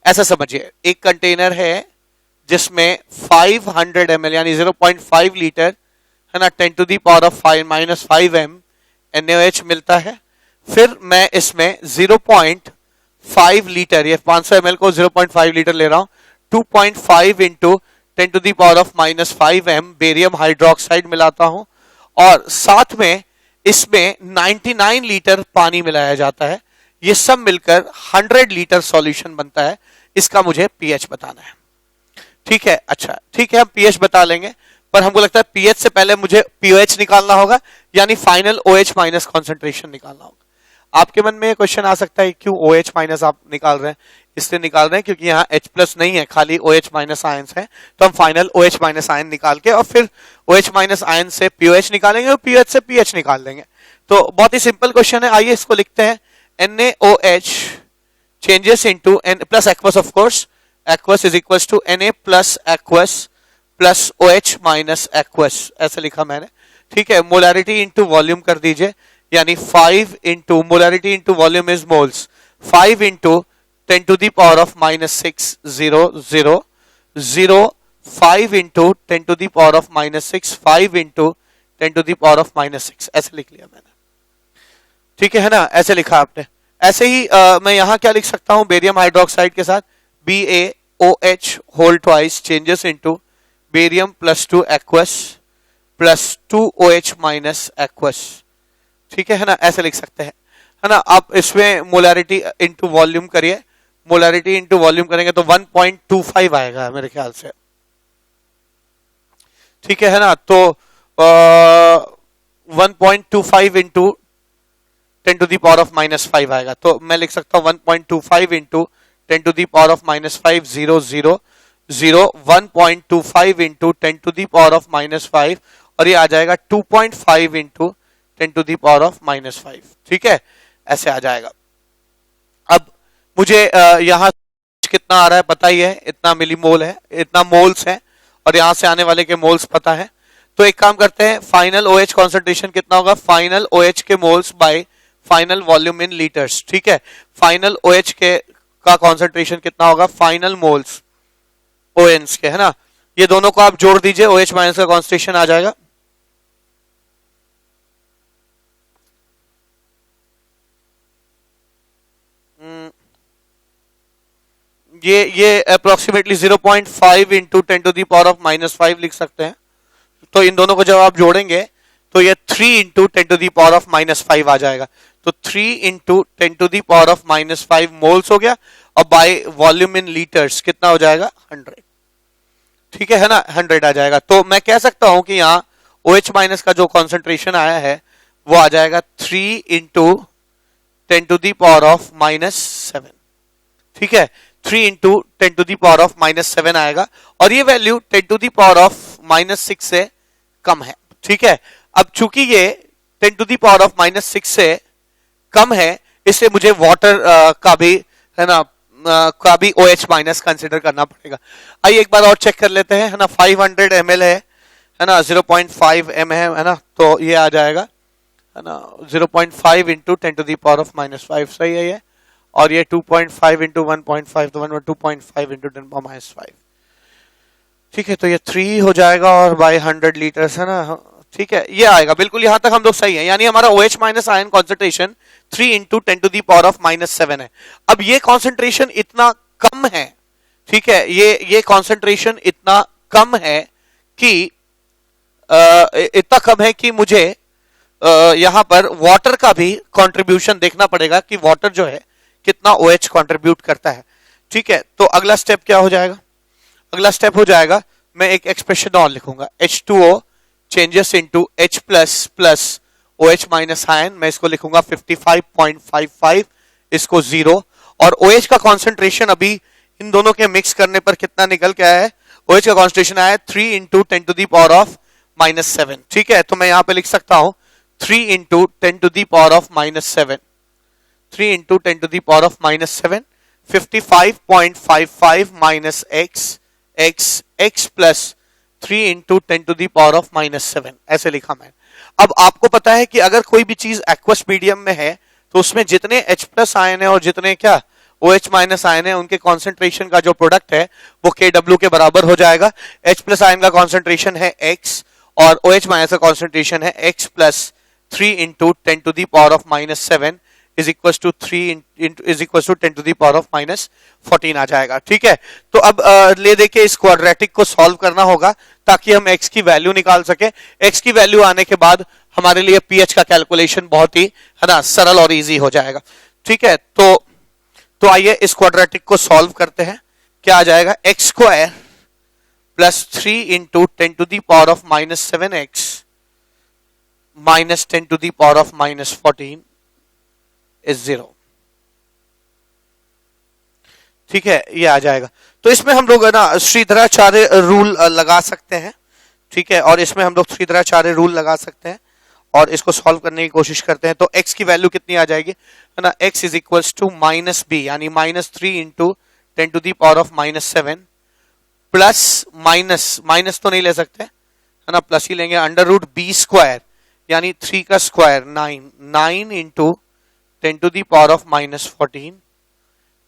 Speaker 1: ऐसा समझिए एक कंटेनर है जिसमें 500 ml यानी 0.5 लीटर है ना 10 to the power of -5 m NaOH मिलता है। फिर मैं इसमें 0.5 लीटर, ये 500 ml को 0.5 लीटर ले रहा हूं, 2.5 into 10 to the power of -5 m barium hydroxide मिलाता हूं, और साथ में इसमें 99 लीटर पानी मिलाया जाता है। ये सब मिलकर 100 लीटर सॉल्यूशन बनता है। इसका मुझे pH बताना है। ठीक है, अच्छा ठीक है, हम pH बता लेंगे, पर हमको लगता है pH से पहले मुझे pOH निकालना होगा, यानी फाइनल OH माइनस कॉन्सेंट्रेशन निकालना होगा। आपके मन में ये क्वेश्चन आ सकता है क्यों OH माइनस आप निकाल रहे हैं? इसलिए निकाल रहे हैं क्योंकि यहाँ H प्लस नहीं है, खाली OH माइनस आयंस है, तो हम फाइनल OH माइनस आयन निकाल के और फिर OH माइनस आयन से pOH निकालेंगे और pH से pH निकाल देंगे। तो बहुत ही सिंपल क्वेश्चन है, आइए इसको लिखते हैं। NaOH changes into N plus aqueous, of course aqueous is equals to Na plus aqueous plus OH minus aqueous, ऐसे लिखा मैंने। ठीक है, मोलैरिटी इंटू वॉल्यूम कर दीजिए, यानी 5 into molarity into volume is moles, 5 into 10 to the power of -6 0 5 into 10 to the power of -6 5 into 10 to the power of -6, ऐसे लिख लिया मैंने। ठीक है ना, ऐसे लिखा आपने। ऐसे ही मैं यहां क्या लिख सकता हूं, बेरियम हाइड्रोक्साइड के साथ BaOH whole twice changes into barium +2 aqueous +2OH minus aqueous. ठीक है ना, ऐसे लिख सकते हैं, है ना। आप इसमें मोलैरिटी इंटू वॉल्यूम करिए, मोलैरिटी इंटू वॉल्यूम करेंगे तो 1.25 आएगा मेरे ख्याल से। ठीक है ना, तो 1.25 into 10 to the power of -5 आएगा। तो मैं लिख सकता हूं 1.25 into 10 to the power of -5 0 0 0 1.25 into 10 to the power of -5 और ये आ जाएगा 2.5 into 10 to the power of -5। ठीक है, ऐसे आ जाएगा। अब मुझे यहां कितना आ रहा है पता ही है, इतना मिलीमोल है, इतना मोल्स है और यहां से आने वाले के मोल्स पता है। तो एक काम करते हैं, फाइनल OH कॉन्सेंट्रेशन कितना होगा, फाइनल OH के मोल्स बाय फाइनल वॉल्यूम इन लीटर्स। ठीक है, फाइनल OH के का कॉन्सेंट्रेशन कितना होगा, फाइनल मोल्स ONs के, है ना, ये दोनों को आप जोड़ दीजिए, OH माइनस का कॉन्सेंट्रेशन आ जाएगा। ये approximately 0.5 into 10 to the power of -5 लिख सकते हैं। तो इन दोनों को जब आप जोड़ेंगे तो ये 3 into 10 to the power of -5 आ जाएगा। तो 3 into 10 to the power of -5 moles हो गया और बाय वॉल्यूम इन लीटर्स कितना हो जाएगा, 100। ठीक है ना, 100 आ जाएगा। तो मैं कह सकता हूं कि यहाँ OH माइनस का जो कॉन्सेंट्रेशन आया है वो आ जाएगा 3 into 10 to the power of -7। ठीक है, 3 into 10 to the power of -7 आएगा और ये value 10 to the power of -6 से कम है। ठीक है, अब चूंकि ये 10 टू दी पावर ऑफ -6 से कम है, इसलिए मुझे वाटर का भी, है ना, का भी OH माइनस कंसिडर करना पड़ेगा। आइए एक बार और चेक कर लेते हैं, है ना, 500 ml है ना, 0.5 m है ना, तो ये आ जाएगा, है ना, 0.5 into 10 to the power of -5 सही है ये, और ये 2.5 इंटू 1.5 तो 2.5 इंटू 10 पावर -5। ठीक है, तो ये 3 हो जाएगा और बाय 100 लीटर्स, है ना। ठीक है, ये आएगा बिल्कुल, यहां तक हम लोग सही है, यानी हमारा OH minus ion concentration 3 into 10 to the power of -7 है। अब ये कॉन्सेंट्रेशन इतना कम है, ठीक है, ये कॉन्सेंट्रेशन इतना कम है कि मुझे यहां पर वाटर का भी कंट्रीब्यूशन देखना पड़ेगा कि वाटर जो है कितना OH कंट्रीब्यूट करता है। ठीक है, तो अगला स्टेप क्या हो जाएगा, अगला स्टेप हो जाएगा, मैं एक एक्सप्रेशन और लिखूंगा, H2O changes into H plus plus OH minus ion, मैं इसको लिखूंगा 55.55, इसको 0, और OH का कॉन्सेंट्रेशन अभी इन दोनों के मिक्स करने पर कितना निकल के आया है, OH का कॉन्सेंट्रेशन आया है 3 into 10 to the power of -7। ठीक है, तो मैं यहां पे लिख सकता हूं 3 into 10 to the power of -7, 3 into 10 to the power of -7, 55.55 minus x plus 3 into 10 to the power of -7, ऐसे लिखा मैं। अब आपको पता है कि अगर कोई भी चीज एक्वस मीडियम में है तो उसमें जितने H प्लस आयन है और जितने क्या OH माइनस आयन है, उनके कॉन्सेंट्रेशन का जो प्रोडक्ट है वो KW के बराबर हो जाएगा। H प्लस आयन का कॉन्सेंट्रेशन है x और OH माइनस का कॉन्सेंट्रेशन है x plus 3 into 10 to the power of -7 is equal to 3 is equal to 10 to the power of -14 आ जाएगा। ठीक है, तो अब ले देके इस क्वाड्रेटिक को सॉल्व करना होगा ताकि हम x की वैल्यू निकाल सके। x की वैल्यू आने के बाद हमारे लिए pH का कैलकुलेशन बहुत ही, है ना, सरल और इजी हो जाएगा। ठीक है, तो आइए इस क्वाड्रेटिक को सॉल्व करते हैं। क्या आ जाएगा, x square plus 3 into 10 to the power of -7x minus 10 to the power of -14 is 0। ठीक है, ये आ जाएगा। तो इसमें हम लोग, है ना, श्रीधराचार्य रूल लगा सकते हैं। ठीक है, और इसमें हम लोग श्रीधराचार्य रूल लगा सकते हैं और इसको सॉल्व करने की कोशिश करते हैं। तो x की वैल्यू कितनी आ जाएगी, है ना, x is equal to -b, यानी -3 into 10 to the power of -7 plus minus तो नहीं ले सकते, है ना, प्लस ही लेंगे, √b स्क्वायर यानी 3 का square 9 into 10 to the power of -14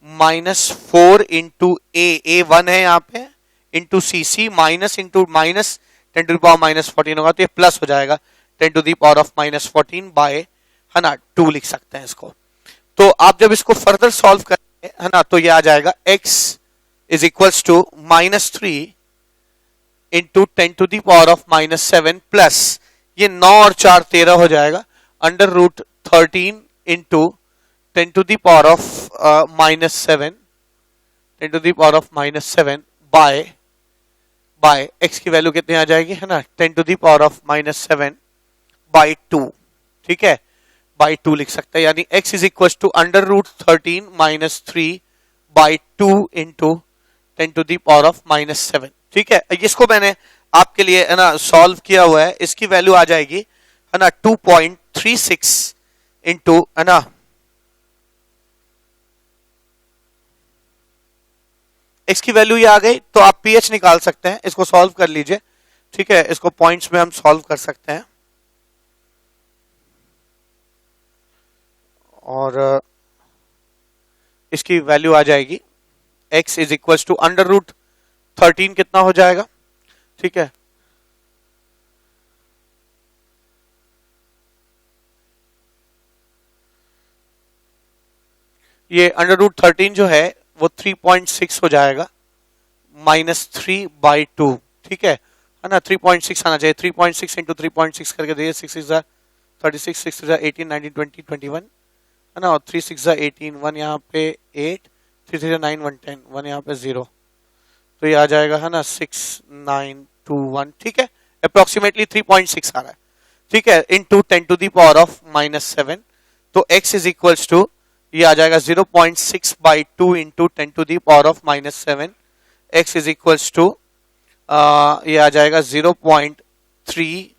Speaker 1: -4 into a 1 है यहाँ पे, into c minus into minus 10 to the power -14 होगा, तो ये प्लस हो जाएगा 10 to the power of -14 by, है ना, 2 लिख सकते हैं इसको। तो आप जब इसको फर्दर सॉल्व करेंगे, है ना, तो ये आ जाएगा x is equals to -3 into 10 to the power of -7 plus ये 9 और 4 13 हो जाएगा, √13 into 10 to the power of -7 10 to the power of -7 बाय x की वैल्यू कितनी आ जाएगी, है ना, 10 to the power of -7 by 2। ठीक है, बाई 2 लिख सकते हैं, यानी x is equal to under root 13 minus 3 by 2 into 10 to the power of -7। ठीक है, इसको मैंने आपके लिए है ना सॉल्व किया हुआ है, इसकी वैल्यू आ जाएगी है ना 2.36 इंटू है ना x की वैल्यू ये आ गई, तो आप pH निकाल सकते हैं, इसको सॉल्व कर लीजिए। ठीक है, इसको पॉइंट्स में हम सॉल्व कर सकते हैं और इसकी वैल्यू आ जाएगी x is equal to under root 13 कितना हो जाएगा। ठीक है, ये अंडर रूट 13 जो है वो 3.6 हो जाएगा -3 बाई 2। ठीक है ना, 3.6 आना चाहिए, 3.6 इंटू 3.6 करके देखिए, 6 6 36, 6 18 19 20 21 है ना, और 3 6 18, 1 यहाँ पे 8, 3 3 9 1 10, 1 यहाँ पे 0, तो ये आ जाएगा है ना 6 9 2 1। ठीक है, अप्रोक्सीमेटली 3.6 आ रहा है। ठीक है, into 10 to the power of -7, तो x इज इक्वल टू ये आ जाएगा 0.6 by 2 into 10 to the power of -7। x is equal to ये आ जाएगा 0.3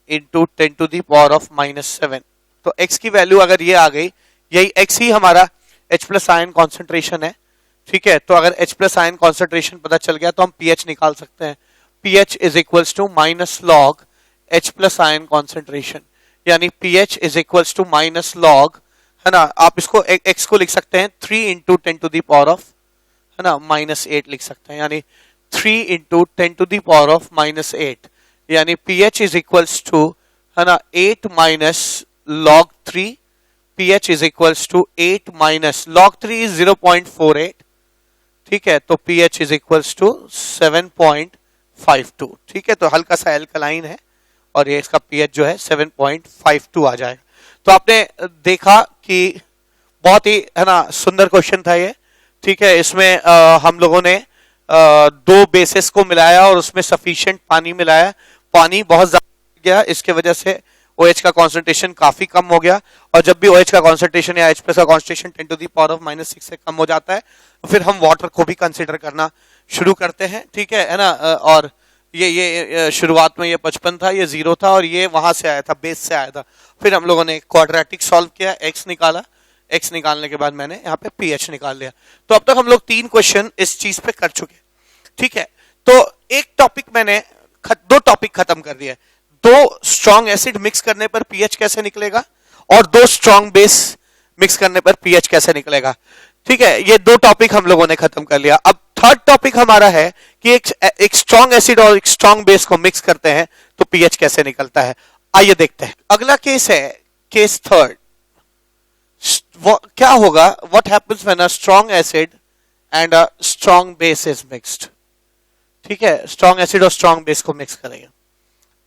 Speaker 1: into 10 to the power of -7। तो x की वैल्यू अगर ये आ गई, यही x ही हमारा H प्लस आयन कॉन्सेंट्रेशन है। ठीक है, तो अगर H प्लस आयन कॉन्सेंट्रेशन पता चल गया तो हम pH निकाल सकते हैं। pH is equal to minus log H plus ion concentration, यानी pH is equal to minus log है ना, आप इसको x को लिख सकते हैं 3 into 10 to the power of है ना -8 लिख सकते हैं, यानी 3 into 10 to the power of -8, यानी pH इज इक्वल टू है ना 8 minus log 3, pH is equal to 8 minus log 3 is 0.48। ठीक है, तो pH इज इक्वल टू 7.52। ठीक है, तो हल्का सा एल्कलाइन है और ये इसका pH जो है 7.52 आ जाएगा। तो आपने देखा कि बहुत ही है ना सुंदर क्वेश्चन था ये। ठीक है, इसमें हम लोगों ने दो बेसिस को मिलाया और उसमें सफिशिएंट पानी मिलाया, पानी बहुत ज्यादा गया, इसके वजह से OH का कॉन्सेंट्रेशन काफी कम हो गया, और जब भी OH का कॉन्सेंट्रेशन या H प्लस का concentration 10 to the power of -6 से कम हो जाता है, फिर हम वाटर को भी कंसिडर करना शुरू करते हैं। ठीक है ना, और ये शुरुआत में ये 55 था, ये 0 था, और ये वहां से आया था, बेस से आया था। फिर हम लोगों ने क्वाड्रेटिक सॉल्व किया, x निकाला, x निकालने के बाद मैंने यहाँ पे pH निकाल लिया। तो अब तक हम लोग 3 क्वेश्चन इस चीज पे कर चुके। ठीक है, तो एक टॉपिक मैंने 2 टॉपिक खत्म कर दिया। 2 स्ट्रॉन्ग एसिड मिक्स करने पर pH कैसे निकलेगा, और 2 स्ट्रॉन्ग बेस मिक्स करने पर pH कैसे निकलेगा। ठीक है, ये 2 टॉपिक हम लोगों ने खत्म कर लिया। अब थर्ड टॉपिक हमारा है कि एक स्ट्रॉन्ग एसिड और एक स्ट्रॉन्ग बेस को मिक्स करते हैं तो pH कैसे निकलता है। आइए देखते हैं। अगला केस है केस थर्ड। क्या होगा, what happens when a strong acid and a strong base is mixed. ठीक है, स्ट्रॉन्ग एसिड और स्ट्रॉन्ग बेस को मिक्स करेंगे,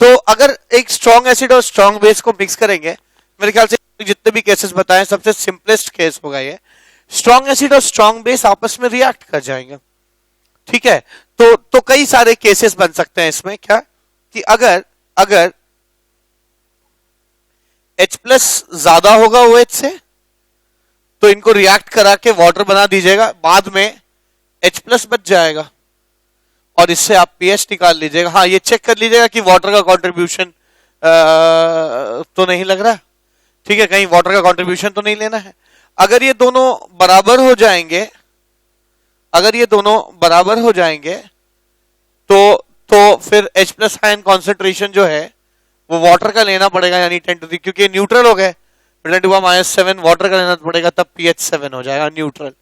Speaker 1: तो अगर एक स्ट्रॉन्ग एसिड और स्ट्रॉन्ग बेस को मिक्स करेंगे, मेरे ख्याल से जितने भी केसेस बताएं सबसे सिंपलेस्ट केस होगा ये। स्ट्रॉन्ग एसिड और स्ट्रॉन्ग बेस आपस में रिएक्ट कर जाएंगे। ठीक है, तो कई सारे केसेस बन सकते हैं इसमें। क्या कि अगर H प्लस ज्यादा होगा OH से, तो इनको रिएक्ट करा के वाटर बना दीजिएगा, बाद में H प्लस बच जाएगा और इससे आप pH निकाल लीजिएगा। हाँ, ये चेक कर लीजिएगा कि वाटर का कंट्रीब्यूशन तो नहीं लग रहा। ठीक है, कहीं वाटर का कंट्रीब्यूशन तो नहीं लेना है। अगर ये दोनों बराबर हो जाएंगे, तो फिर H प्लस आयन कॉन्सेंट्रेशन जो है वो वाटर का लेना पड़ेगा, यानी 10 टू द, क्योंकि न्यूट्रल हो गए, 10 टू -7 वाटर का लेना पड़ेगा, तब pH 7 हो जाएगा न्यूट्रल।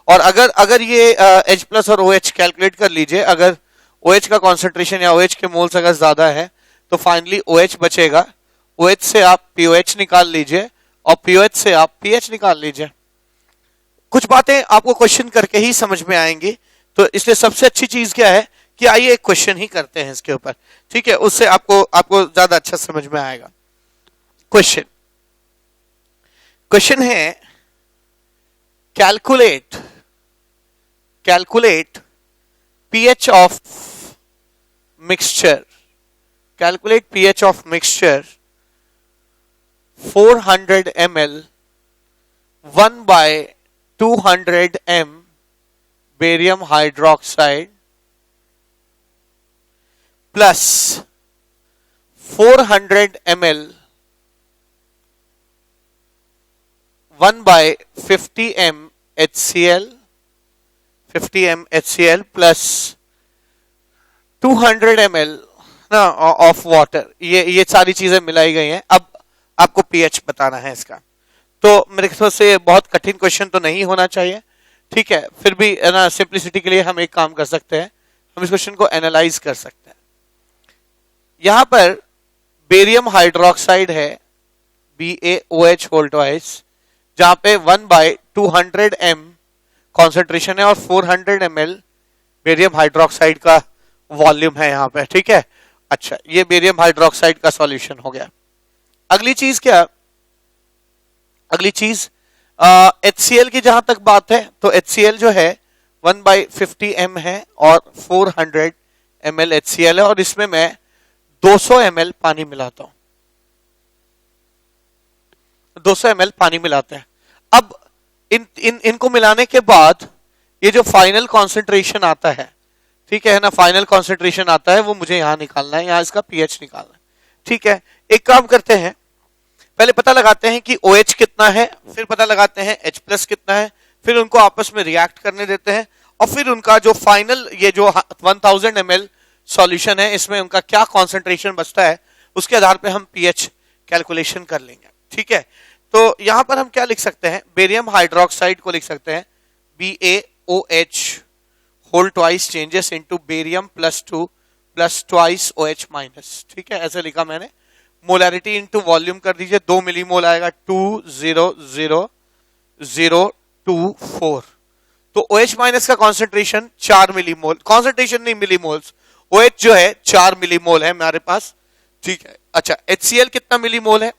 Speaker 1: और अगर ये H प्लस और OH कैलकुलेट कर लीजिए, अगर OH का कॉन्सेंट्रेशन या OH के मोल्स अगर ज्यादा है तो फाइनली OH बचेगा, OH से आप POH निकाल लीजिए और POH से आप pH निकाल लीजिए। कुछ बातें आपको क्वेश्चन करके ही समझ में आएंगी, तो इसलिए सबसे अच्छी चीज क्या है कि आइए एक क्वेश्चन ही करते हैं इसके ऊपर। ठीक है, उससे आपको ज्यादा अच्छा समझ में आएगा। क्वेश्चन है, calculate pH of mixture 400 ml 1 by 200 m barium hydroxide plus 400 ml 1 by 50 m HCl 50 m HCl plus 200 ml ना ऑफ वाटर, ये सारी चीजें मिलाई गई हैं। अब आपको पीएच बताना है इसका। तो मेरे ख्याल से बहुत कठिन क्वेश्चन तो नहीं होना चाहिए, ठीक है। फिर भी ना सिंप्लिसिटी के लिए हम एक काम कर सकते हैं, हम इस क्वेश्चन को एनालाइज कर सकते हैं। यहां पर बेरियम हाइड्रोक्साइड है BaOH होल ट्वाइस, जहां पे 1 by 200 m कॉन्सेंट्रेशन है और 400 ml बेरियम हाइड्रोक्साइड का वॉल्यूम है यहां पे, ठीक है। अच्छा, ये बेरियम हाइड्रोक्साइड का सॉल्यूशन हो गया। अगली चीज क्या, अगली चीज HCl की जहां तक बात है तो HCl जो है 1 by 50 m है और 400 ml HCl है, और इसमें मैं 200 ml पानी मिलाता हूं, 200 ml पानी मिलाते हैं। अब इनको मिलाने के बाद ये जो फाइनल कॉन्सेंट्रेशन आता है, ठीक है ना, फाइनल कॉन्सेंट्रेशन आता है वो मुझे यहां निकालना है, यहां इसका पीएच निकालना है, ठीक है। एक काम करते हैं, पहले पता लगाते हैं कि OH कितना है, फिर पता लगाते हैं H प्लस कितना है, फिर उनको आपस में रिएक्ट करने देते हैं, और फिर उनका जो फाइनल ये जो 1000 ml सॉल्यूशन है इसमें उनका क्या कॉन्सेंट्रेशन बचता है उसके आधार पे हम पीएच कैलकुलेशन कर लेंगे, ठीक है। तो यहां पर हम क्या लिख सकते हैं, बेरियम हाइड्रोक्साइड को लिख सकते हैं BaOH whole twice changes into barium +2 plus twice OH minus, ठीक है, ऐसे लिखा मैंने। मोलैरिटी इनटू वॉल्यूम कर दीजिए, 2 मिलीमोल आएगा, 200,024। तो OH माइनस का कॉन्सेंट्रेशन 4 मिलीमोल, कॉन्सेंट्रेशन नहीं मिलीमोल्स, OH जो है 4 मिलीमोल है हमारे पास, ठीक है। अच्छा, HCl कितना मिलीमोल है,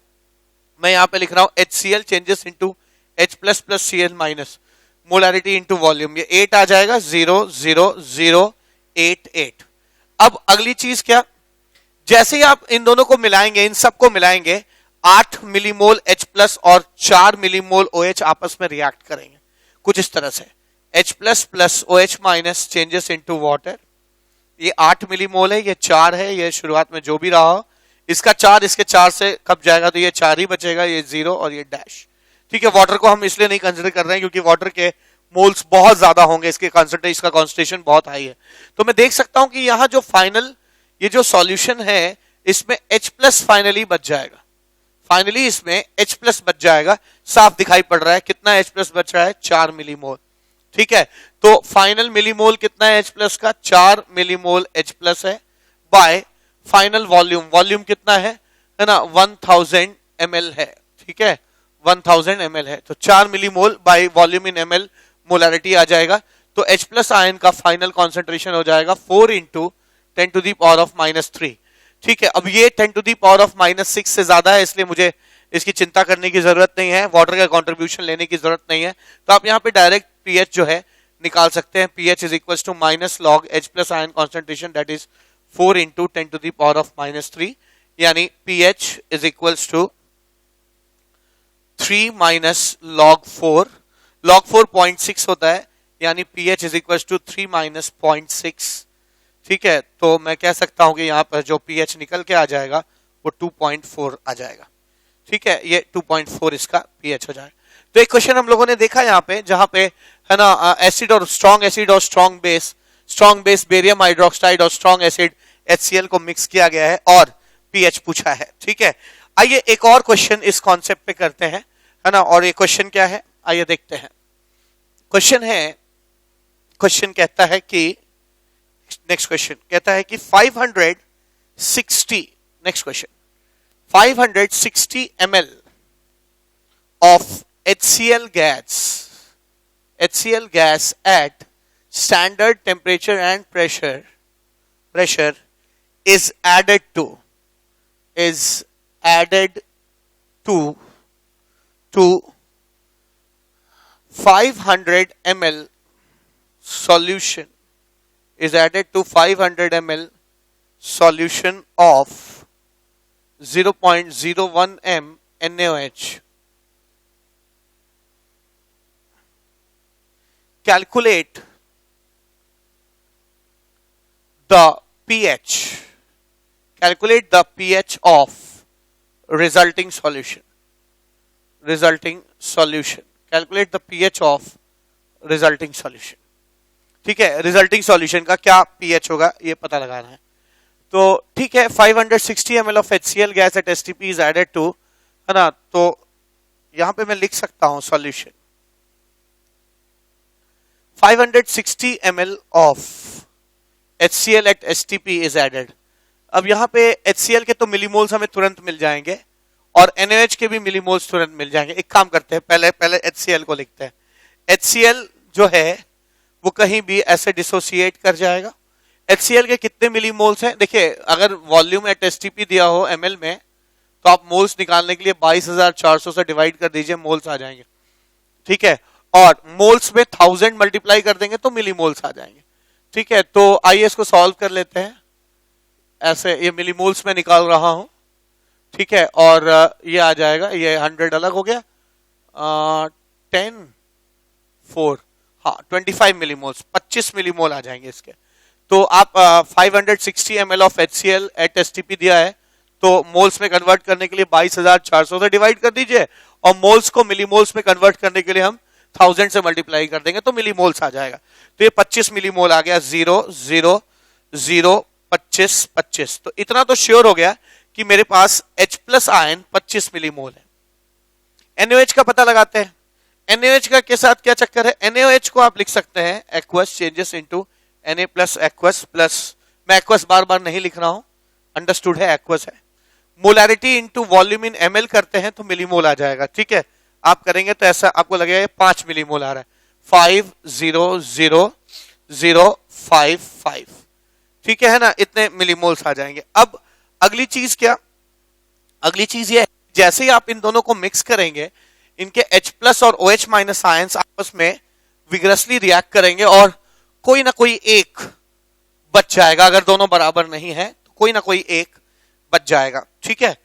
Speaker 1: मैं यहां पे लिख रहा हूं HCl changes into H plus plus Cl minus, molarity into volume, ये 8 आ जाएगा, 00088। अब अगली चीज क्या, जैसे ही आप इन दोनों को मिलाएंगे, इन सबको मिलाएंगे, 8 मिलीमोल H प्लस और 4 मिलीमोल OH आपस में रिएक्ट करेंगे कुछ इस तरह से, H plus plus OH minus changes into water, ये 8 मिलीमोल है, ये 4 है, ये शुरुआत में जो भी रहा हो, इसका 4 इसके 4 से कब जाएगा तो ये 4 ही बचेगा, ये 0 और ये डैश, ठीक है। वाटर को हम इसलिए नहीं कंसिडर कर रहे हैं क्योंकि वाटर के मोल्स बहुत ज्यादा होंगे, इसके कॉन्सेंट्रेशन, इसका कॉन्सेंट्रेशन बहुत हाई है। तो मैं देख सकता हूं कि यहां जो फाइनल ये जो सॉल्यूशन है इसमें H प्लस फाइनली बच जाएगा, फाइनली इसमें H प्लस बच जाएगा, साफ दिखाई पड़ रहा है कितना H प्लस बच रहा है, 4 मिलीमोल, ठीक है। तो फाइनल मिलीमोल कितना है H प्लस का, 4 मिलीमोल H प्लस है, बाय फाइनल वॉल्यूम, वॉल्यूम कितना है ना, 1000 ml है, ठीक है, 1000 ml है, तो 4 millimole by volume in ml molarity आ जाएगा। तो H प्लस आयन का फाइनल कॉन्सेंट्रेशन हो जाएगा 4 into 10 to the power of -3, ठीक है। अब ये 10 टू दी पावर ऑफ -6 से ज्यादा है, इसलिए मुझे इसकी चिंता करने की जरूरत नहीं है, वाटर का कॉन्ट्रीब्यूशन लेने की जरूरत नहीं है। तो आप यहाँ पे डायरेक्ट पीएच जो है निकाल सकते हैं, pH is equal to minus log H plus ion concentration that is 4 into 10 to the power of -3, यानी pH is equal to 3 minus log 4, log 4 0.6 होता है, यानी pH is equal to 3 minus 0.6, ठीक है। तो मैं कह सकता हूं कि यहां पर जो pH निकल के आ जाएगा वो 2.4 आ जाएगा, ठीक है, ये 2.4 इसका pH हो जाएगा। तो एक क्वेश्चन हम लोगों ने देखा यहाँ पे, जहां पे है ना एसिड और स्ट्रॉन्ग बेस बेरियम हाइड्रोक्साइड और स्ट्रॉन्ग एसिड HCl को मिक्स किया गया है और pH पूछा है, ठीक है। आइए एक और क्वेश्चन इस कॉन्सेप्ट पे करते हैं, है ना, और ये क्वेश्चन क्या है आइए देखते हैं। क्वेश्चन कहता है कि, नेक्स्ट क्वेश्चन कहता है कि 560, next question, 560 ml of HCl gas at standard temperature and pressure is added to 500 ml solution is added to 500 ml solution of 0.01 m NaOH, calculate the pH, calculate the pH of resulting solution, calculate the pH of resulting solution। ठीक है, resulting solution का क्या pH होगा ये पता लगाना है। तो ठीक है, 560 ml of HCl gas at STP is added to, है ना, तो यहां पे मैं लिख सकता हूं solution 560 ml of HCl at STP is added। अब यहां पे HCl के तो मिलीमोल्स हमें तुरंत मिल जाएंगे और NaOH के भी मिलीमोल्स तुरंत मिल जाएंगे। एक काम करते हैं, पहले HCl को लिखते हैं। HCl जो है वो कहीं भी ऐसे डिसोसिएट कर जाएगा। HCl के कितने मिलीमोल्स हैं? देखिए, अगर वॉल्यूम एट STP दिया हो ml में, तो आप मोल्स निकालने के लिए 22,400 से डिवाइड कर दीजिए, मोल्स आ जाएंगे। ठीक है, और मोल्स में 1000 मल्टीप्लाई कर देंगे तो मिलीमोल्स आ जाएंगे। ठीक है, तो आइए इसको सॉल्व कर लेते हैं। ऐसे ये मिलीमोल्स में निकाल रहा हूं, ठीक है, और ये आ जाएगा, ये 100 अलग हो गया, 10 4, हाँ 25 मिलीमोल्स, 25 मिलीमोल आ जाएंगे इसके। तो आप 560 ml of HCl at STP दिया है, तो मोल्स में कन्वर्ट करने के लिए 22,400 से डिवाइड कर दीजिए और मोल्स को मिलीमोल्स में कन्वर्ट करने के लिए हम 1000 से मल्टीप्लाई कर देंगे तो मिलीमोल्स आ जाएगा। तो ये 25 मिलीमोल आ गया, 0 0 0 25 25। तो इतना तो श्योर हो गया कि मेरे पास H प्लस आयन 25 मिलीमोल है। NaOH का पता लगाते हैं। NaOH का के साथ क्या चक्कर है? NaOH को आप लिख सकते हैं aqueous changes into Na plus aqueous plus, मैं एक्वस बार बार नहीं लिख रहा हूं, अंडरस्टूड है, एक्वस है। Molarity into volume in ml करते हैं तो मिलीमोल आ जाएगा। ठीक है, आप करेंगे तो ऐसा आपको लगेगा 5 मिलीमोल आ रहा है, 5 0 0 0 5 5। ठीक है ना, इतने मिलीमोल्स आ जाएंगे। अब अगली चीज क्या? अगली चीज ये, जैसे ही आप इन दोनों को मिक्स करेंगे, इनके H प्लस और OH माइनस आयंस आपस में विग्रसली रिएक्ट करेंगे और कोई ना कोई एक बच जाएगा। अगर दोनों बराबर नहीं है तो कोई ना कोई एक बच जाएगा। ठीक है,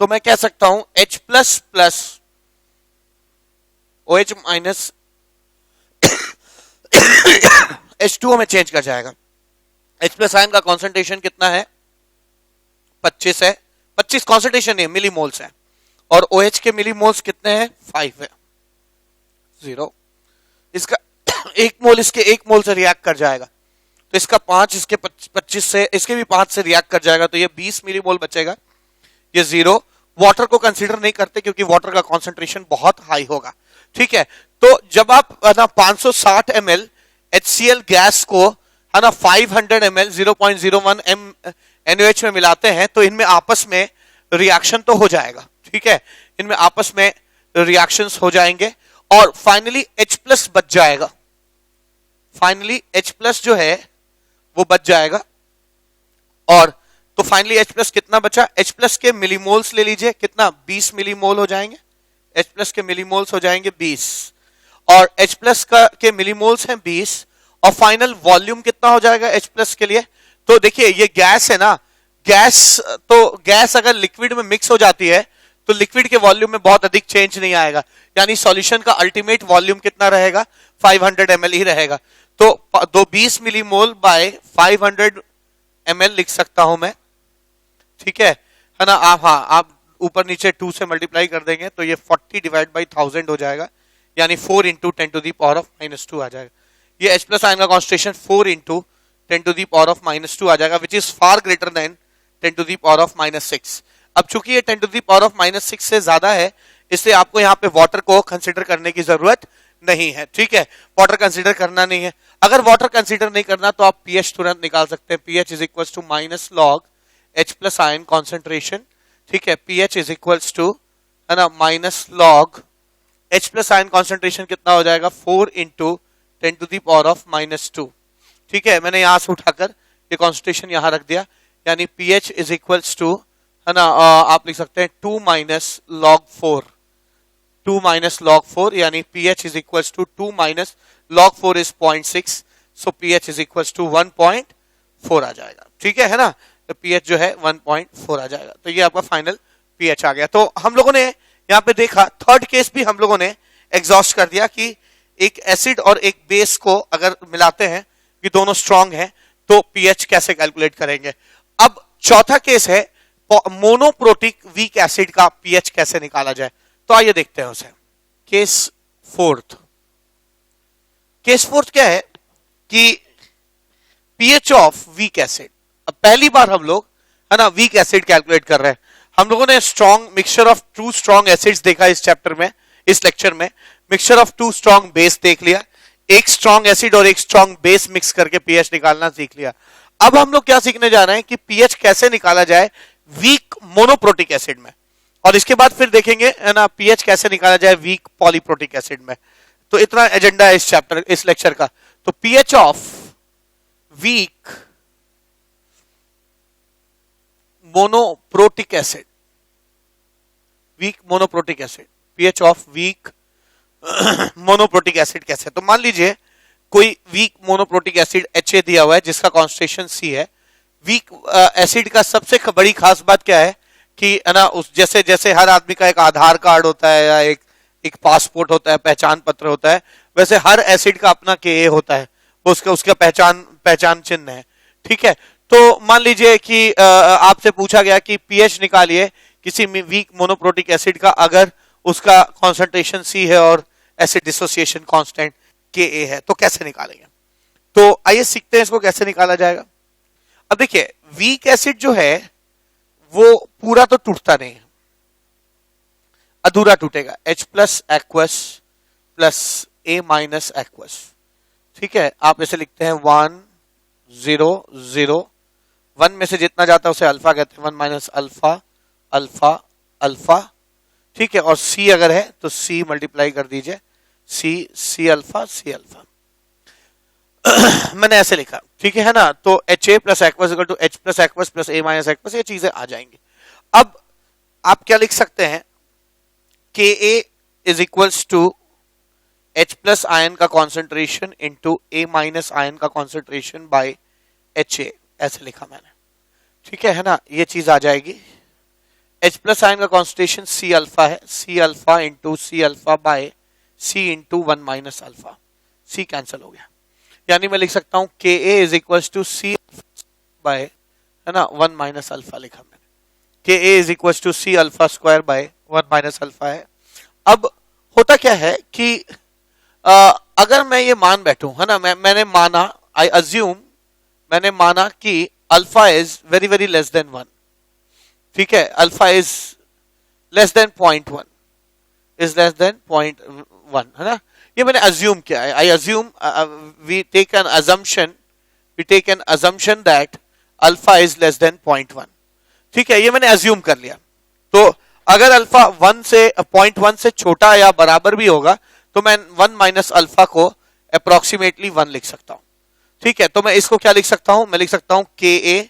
Speaker 1: तो मैं कह सकता हूं H plus plus OH minus H2O में चेंज कर जाएगा। H प्लस आयन का कॉन्सेंट्रेशन कितना है? 25 है। 25 कॉन्सेंट्रेशन है, मिलीमोल्स है, और OH के मिलीमोल्स कितने हैं? 5 है, 0। इसका एक मोल इसके एक मोल से रिएक्ट कर जाएगा, तो इसका 5 इसके 25 से, इसके भी 5 से रिएक्ट कर जाएगा, तो ये 20 मिलीमोल बचेगा। ये 0। वाटर को कंसीडर नहीं करते क्योंकि वाटर का कॉन्सेंट्रेशन बहुत हाई होगा। ठीक है, तो जब आप ना 560 ml HCl गैस को है ना 500 ml 0.01 NaOH में मिलाते हैं तो इनमें आपस में रिएक्शन तो हो जाएगा। ठीक है, इनमें आपस में रिएक्शंस हो जाएंगे और फाइनली H प्लस बच जाएगा। फाइनली H प्लस जो है वो बच जाएगा। और तो फाइनली H प्लस कितना बचा? H प्लस के मिलीमोल्स ले लीजिए, कितना? 20 मिलीमोल हो जाएंगे। H प्लस के मिलीमोल्स हो जाएंगे 20 और H प्लस का के मिलीमोल्स हैं 20 और फाइनल वॉल्यूम कितना हो जाएगा H प्लस के लिए? तो देखिए ये गैस है ना, गैस, तो गैस अगर लिक्विड में मिक्स हो जाती है तो लिक्विड के वॉल्यूम में बहुत अधिक चेंज नहीं आएगा, यानी सॉल्यूशन का अल्टीमेट वॉल्यूम कितना रहेगा? 500 ml ही रहेगा। तो 20 मिलीमोल बाय 500 ml लिख सकता हूं मैं। ठीक है ना, आप ऊपर नीचे 2 से मल्टीप्लाई कर देंगे तो ये 40 डिवाइड बाई 1000 हो जाएगा, यानी 4 into 10 to the power of -2 आ जाएगा। ये H प्लस आयन का concentration 4 into 10 to the power of -2 आ जाएगा, which is far greater than 10 to the power of -6। अब चूंकि ये 10 टू दी पावर ऑफ -6 से ज्यादा है, इसलिए आपको यहाँ पे वाटर को कंसिडर करने की जरूरत नहीं है। ठीक है, वाटर कंसिडर करना नहीं है। अगर वाटर कंसिडर नहीं करना तो आप pH तुरंत निकाल सकते हैं। pH is equal to minus log H plus ion concentration. ठीक है, pH इज इक्वल टू, है ना, minus log H plus ion concentration कितना हो जाएगा? 4 into 10 to the power of -2। ठीक है, मैंने यहां से उठाकर ये कॉन्सेंट्रेशन यहां रख दिया, यानी pH इज इक्वल टू, है ना, आप लिख सकते हैं 2 माइनस लॉग 4, 2 माइनस लॉग 4, यानी pH is equal to 2 minus log 4 is 0.6, so pH is equal to 1.4 आ जाएगा। ठीक है ना, पीएच जो है 1.4 आ जाएगा। तो ये आपका फाइनल पीएच आ गया। तो हम लोगों ने यहाँ पे देखा, थर्ड केस भी हम लोगों ने एग्जॉस्ट कर दिया कि एक एसिड और एक बेस को अगर मिलाते हैं कि दोनों स्ट्रांग हैं तो पीएच कैसे कैलकुलेट करेंगे। अब चौथा केस है मोनोप्रोटिक वीक एसिड का पीएच कैसे निकाला जाए। तो आइए देखते हैं उसे। केस फोर्थ क्या है कि पीएच ऑफ वीक एसिड। अब पहली बार हम लोग है ना वीक एसिड कैलकुलेट कर रहे हैं। हम लोगों ने strong mixture of two strong acids देखा इस चैप्टर में, इस लेक्चर में mixture of two strong base देख लिया, एक स्ट्रॉन्ग एसिड और एक स्ट्रॉन्ग बेस मिक्स करके पीएच निकालना सीख लिया। अब हम लोग क्या सीखने जा रहे हैं कि पीएच कैसे निकाला जाए वीक मोनोप्रोटिक एसिड में, और इसके बाद फिर देखेंगे है ना पीएच कैसे निकाला जाए वीक पॉलीप्रोटिक एसिड में। तो इतना एजेंडा है इस चैप्टर, इस लेक्चर का। तो pH of weak monoprotic acid, weak monoprotic acid, pH of weak monoprotic acid कैसे। तो मान लीजिए कोई वीक मोनोप्रोटिक एसिड HA दिया हुआ है जिसका कॉन्सेंट्रेशन C है। वीक एसिड का सबसे बड़ी खास बात क्या है कि है ना उस जैसे जैसे हर आदमी का एक आधार कार्ड होता है या एक पासपोर्ट होता है, पहचान पत्र होता है, वैसे हर एसिड का अपना KA होता है, उसका पहचान चिन्ह है। ठीक है, तो मान लीजिए कि आपसे पूछा गया कि पीएच निकालिए किसी वीक मोनोप्रोटिक एसिड का अगर उसका कॉन्सेंट्रेशन C है और एसिड डिसोसिएशन कांस्टेंट KA है, तो कैसे निकालेंगे। तो आइए सीखते हैं इसको कैसे निकाला जाएगा। अब देखिए वीक एसिड जो है वो पूरा तो टूटता नहीं है, अधूरा टूटेगा। H plus aqueous plus A minus aqueous. ठीक है, आप इसे लिखते हैं 1 0 0, 1 में से जितना जाता है उसे अल्फा कहते हैं, 1 माइनस अल्फा अल्फा अल्फा। ठीक है, और C अगर है तो C मल्टीप्लाई कर दीजिए, C अल्फा C अल्फा। मैंने ऐसे लिखा, ठीक है ना। तो HA plus aqueous equal to H plus aqueous plus A minus aqueous, ये चीजें आ जाएंगी। अब आप क्या लिख सकते हैं, KA is equals to H plus ion का concentration into A minus ion का कॉन्सेंट्रेशन बाय HA, ऐसे लिखा मैंने। ठीक है ना, ये चीज आ जाएगी। H प्लस आयन का कॉन्सेंट्रेशन C अल्फा है, C alpha into C alpha by C into 1 minus alpha, C cancel हो गया। यानी मैं लिख सकता हूं KA is equal to C by है ना 1 माइनस अल्फा लिखा मैंने। KA is equal to C alpha square by 1 minus alpha है। अब होता क्या है कि अगर मैं ये मान बैठूं है ना, मैंने माना, आई अज्यूम, मैंने माना कि alpha is very very less than 1। ठीक है, alpha is less than 0.1, is less than 0.1 है ना, ये मैंने अज्यूम किया है। I assume, we take an assumption that alpha is less than 0.1। ठीक है, ये मैंने अज्यूम कर लिया। तो अगर अल्फा 0.1 से छोटा या बराबर भी होगा तो मैं 1 माइनस अल्फा को अप्रोक्सीमेटली 1 लिख सकता हूं। ठीक है, तो मैं इसको क्या लिख सकता हूं, मैं लिख सकता हूं KA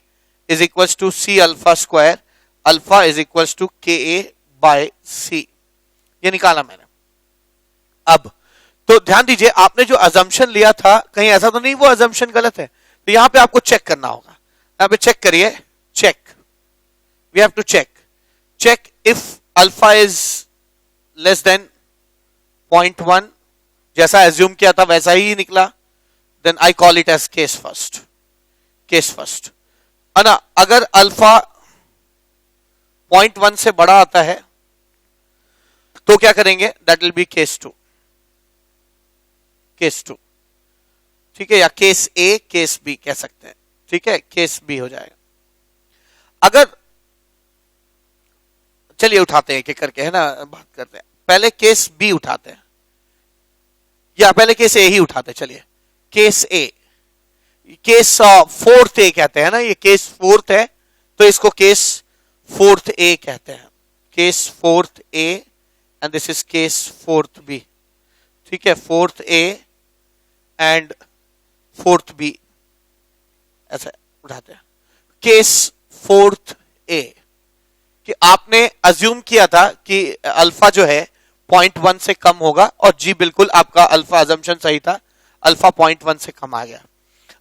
Speaker 1: is equal to C alpha square, alpha is equal to KA by C। ये निकाला मैंने। अब तो ध्यान दीजिए, आपने जो अजम्पशन लिया था कहीं ऐसा तो नहीं वो अजम्पशन गलत है, तो यहां पे आपको चेक करना होगा। यहां पे चेक करिए, check, we have to check if alpha is less than 0.1, जैसा एज्यूम किया था वैसा ही निकला, then I call it as case first है ना। अगर अल्फा 0.1 से बड़ा आता है तो क्या करेंगे, that will be case two. ठीक है, या केस A केस B कह सकते हैं। ठीक है, केस B हो जाएगा। अगर चलिए उठाते हैं एक एक करके है ना, बात करते हैं। पहले केस B उठाते हैं या पहले केस A ही उठाते हैं। चलिए case A, case fourth A कहते हैं ना, ये केस फोर्थ है तो इसको केस फोर्थ A कहते हैं, case fourth A and this is case fourth B। ठीक है, fourth A and fourth B ऐसा उठाते हैं। केस फोर्थ A कि आपने अज्यूम किया था कि अल्फा जो है 0.1 से कम होगा, और जी बिल्कुल आपका अल्फा अजम्पशन सही था, अल्फा 0.1 से कम आ गया।